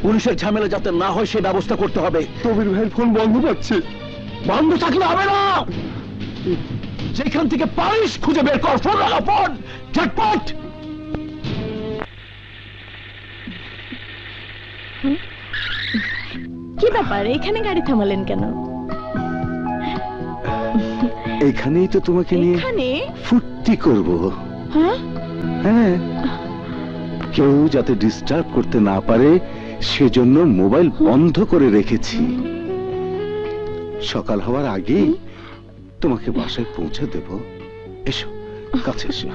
পুলিশের ঝামেলা যাতে না হয় সে ব্যবস্থা করতে হবে। দবির ভাইয়ের ফোন বন্ধ পাচ্ছে। বন্ধ থাকলে হবে না, যেখান থেকে পারিস খুঁজে বের কর। ফোন লাগা, ফোন ঝটপট। কি ব্যাপার, এখানে গাড়ি থামালেন কেন? এখানেই তো তোমাকে নিয়ে ফুর্তি করব। হ্যাঁ, কেউ যাতে ডিস্টার্ব করতে না পারে সেজন্য মোবাইল বন্ধ করে রেখেছি। সকাল হওয়ার আগেই তোমাকে বাসায় পৌঁছে দেব। এসো, কাছে এসো।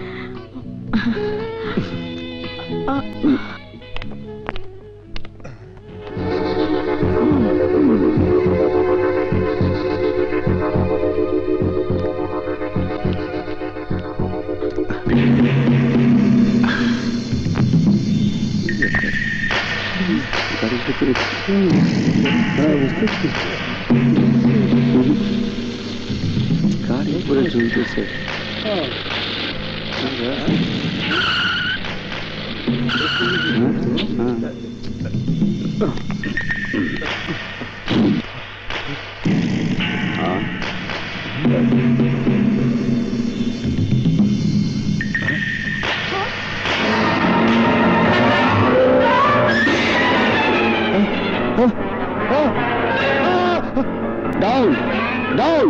গাড়ি করে চলতেছে। Down! Down!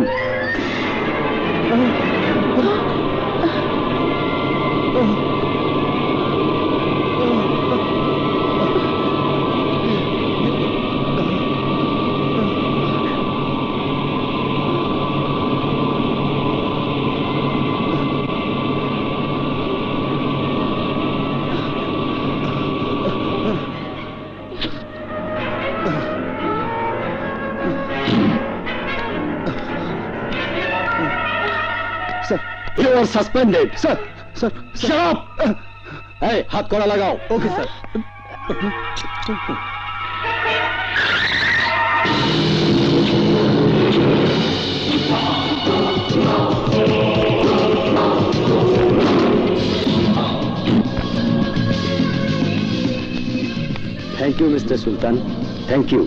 Sir, you are suspended. Sir, sir, shut up! Hey, হাত কড়া লাগাও। Okay, sir. Thank you, Mr. Sultan. Thank you.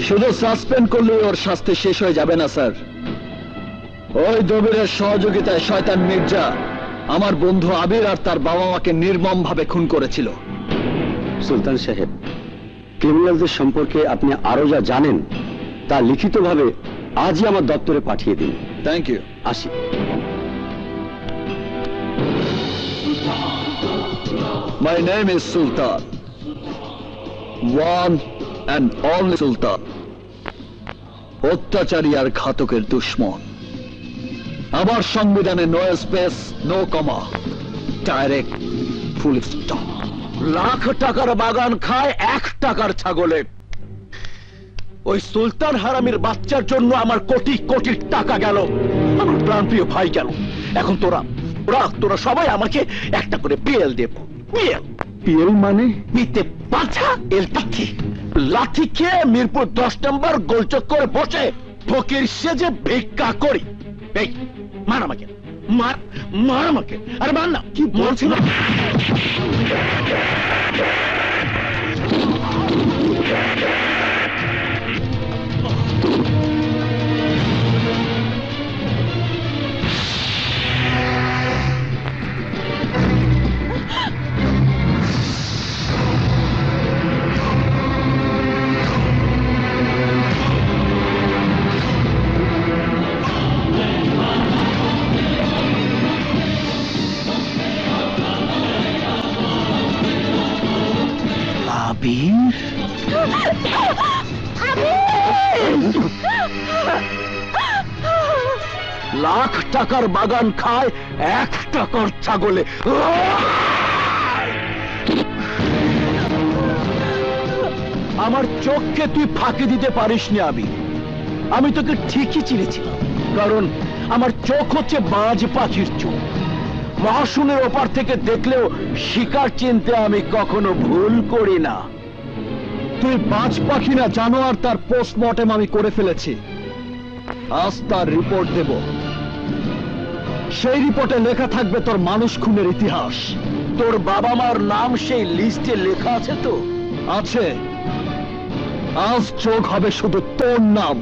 শুধু সাসপেন্ড করলে ওর শাস্তি শেষ হয়ে যাবে না স্যার। ওই দবিরের সহযোগিতায় শয়তান মির্জা আমার বন্ধু আবির আর তার বাবা মাকে নির্মম ভাবে খুন করেছিল। সুলতান সাহেব, ক্রিমিনালদের সম্পর্কে আপনি আরো যা জানেন তা লিখিতভাবে আজই আমার দপ্তরে পাঠিয়ে দিন। থ্যাংক ইউ, আসি। My name is Sultan, one and only Sultan, অত্যাচারী আর ঘাতকের দুশ্মন। আমার সংবিধানে নো স্পেস, নো কমা, ডাইরেক্ট ফুল স্টপ। লাখ টাকার বাগান খায় 1 টাকার ছাগলে। ওই সুলতান হারামির বাচ্চার জন্য আমার কোটি কোটি টাকা গেল, আমার প্রাণপ্রিয় ভাই গেল। এখন তোরা সবাই আমাকে একটা করে পিএল দেব। পিএল মানে মিতে পাছা এল লাঠি। লাঠি খেয়ে মিরপুর 10 নম্বর গোলচক্করে বসে ফকির সেজে ভিক্ষা করি। এই মার আমাকে, মার আমাকে। আরে মার না, কি বলছি না। লাখ টাকার বাগান খায় 1 টাকার ছাগলে। আমার চোখকে তুই ফাঁকি দিতে পারিসনি। আমি তোকে ঠিকই চিনেছিলাম, কারণ আমার চোখ হচ্ছে বাজ পাখির চোখ। মহাশূন্যের ওপার থেকে দেখলেও শিকার চিনতে আমি কখনো ভুল করি না। তুই বাজ পাখি না জানোয়ার, তার পোস্টমর্টেম আমি করে ফেলেছি। আজ তার রিপোর্ট দেব। সেই রিপোর্টে লেখা থাকবে তোর মানুষ খুনের ইতিহাস। তোর বাবা মার নাম সেই লিস্টে লেখা আছে তো? আছে। আজ চোখ হবে শুধু তোর নাম।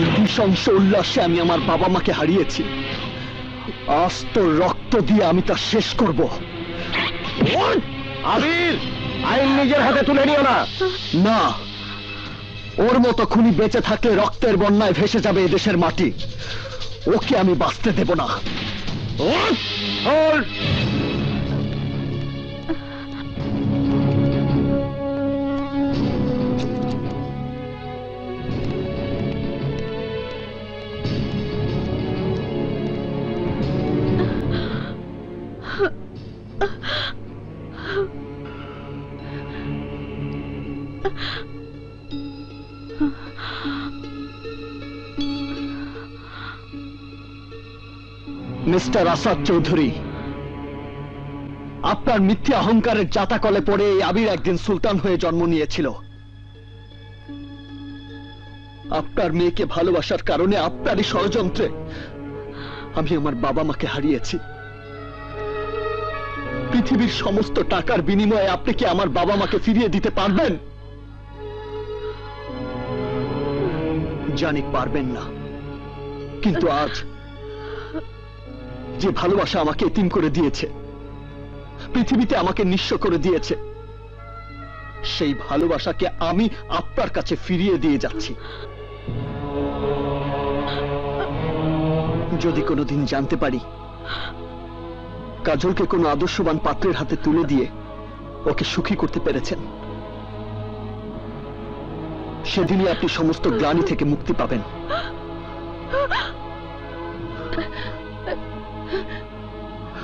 তোর নৃশংস উল্লাসে আমি আমার বাবা মাকে হারিয়েছি। আজ তোর রক্ত দিয়ে আমি তা শেষ করব। আবির, আইন নিজের হাতে তুলে নিও না। না, ওর মতো খুনি বেঁচে থাকলে রক্তের বন্যায় ভেসে যাবে এদেশের মাটি। ওকে আমি বাঁচতে দেব না। মিস্টার আসাদ চৌধুরী, আপনার মিথ্যা অহংকারের জাতাকলে পড়ে এই আবির একদিন সুলতান হয়ে জন্ম নিয়েছিল। আপনার মেয়েকে ভালোবাসার কারণে আপনারই ষড়যন্ত্রে আমি আমার বাবা মাকে হারিয়েছি। পৃথিবীর সমস্ত টাকার বিনিময়ে আপনি কি আমার বাবা মাকে ফিরিয়ে দিতে পারবেন? জানি পারবেন না, কিন্তু আজ যে ভালোবাসা আমাকে এতিম করে দিয়েছে, পৃথিবীতে আমাকে নিঃস্ব করে দিয়েছে, সেই ভালোবাসাকে আমি আপনার কাছে ফিরিয়ে দিয়ে যাচ্ছি। যদি কোনোদিন জানতে পারি কাজলকে কোনো আদর্শবান পাত্রের হাতে তুলে দিয়ে ওকে সুখী করতে পেরেছেন, সেদিনই আপনি সমস্ত গ্লানি থেকে মুক্তি পাবেন।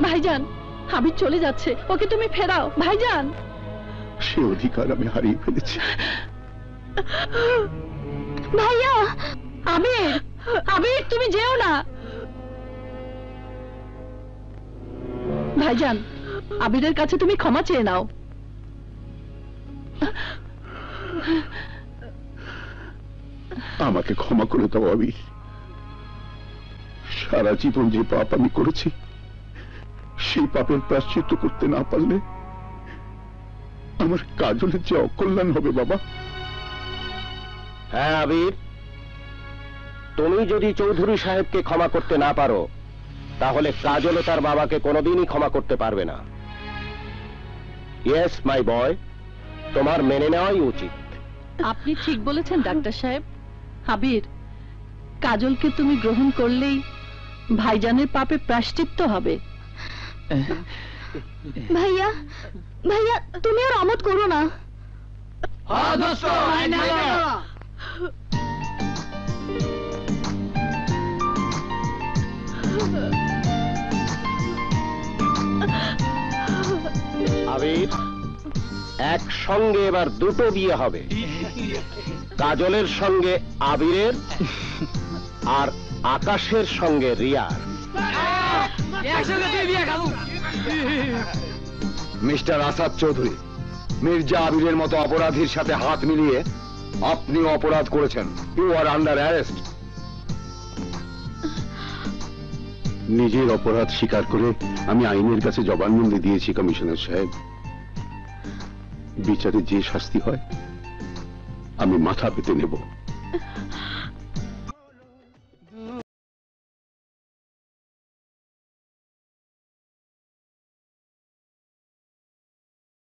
ভাইজান, আবির চলে যাচ্ছে, ওকে তুমি ফেরাও ভাইজান। সে অধিকার আমি হারিয়ে ফেলেছি। ভাইয়া, আবির, আবির তুমি যেও না। ভাইজান, আবিরের কাছে তুমি ক্ষমা চেয়ে নাও। আমাকে ক্ষমা করে দাও আবির। সারা জীবন যে পাপ আমি করেছি, সেই পাপের প্রায়শ্চিত্ত করতে না পারলে আমার কাজলের যে অকল্যাণ হবে বাবা। হ্যাঁ আবির, তুমি যদি চৌধুরী সাহেবকে ক্ষমা করতে না পারো, তাহলে কাজলও তার বাবাকে কোনোদিনই ক্ষমা করতে পারবে না। ইয়েস মাই বয়, তোমার মেনে নেওয়াই উচিত। আপনি ঠিক বলেছেন ডাক্তার সাহেব। আবির, কাজলকে তুমি গ্রহণ করলেই ভাইজানের পাপে প্রায়শ্চিত্ত হবে। ভাইয়া, ভাইয়া তুমি আর আমোদ করো না। আবির, একসঙ্গে এবার দুটো বিয়ে হবে। কাজলের সঙ্গে আবিরের, আর আকাশের সঙ্গে রিয়ার। মিস্টার আসাদ চৌধুরী, মির্জা আবিরের মতো অপরাধীর সাথে হাত মিলিয়ে আপনিও অপরাধ করেছেন। You are under arrest. নিজের অপরাধ স্বীকার করে আমি আইনের কাছে জবানবন্দি দিয়েছি কমিশনার সাহেব। বিচারে যে শাস্তি হয় আমি মাথা পেতে নেব।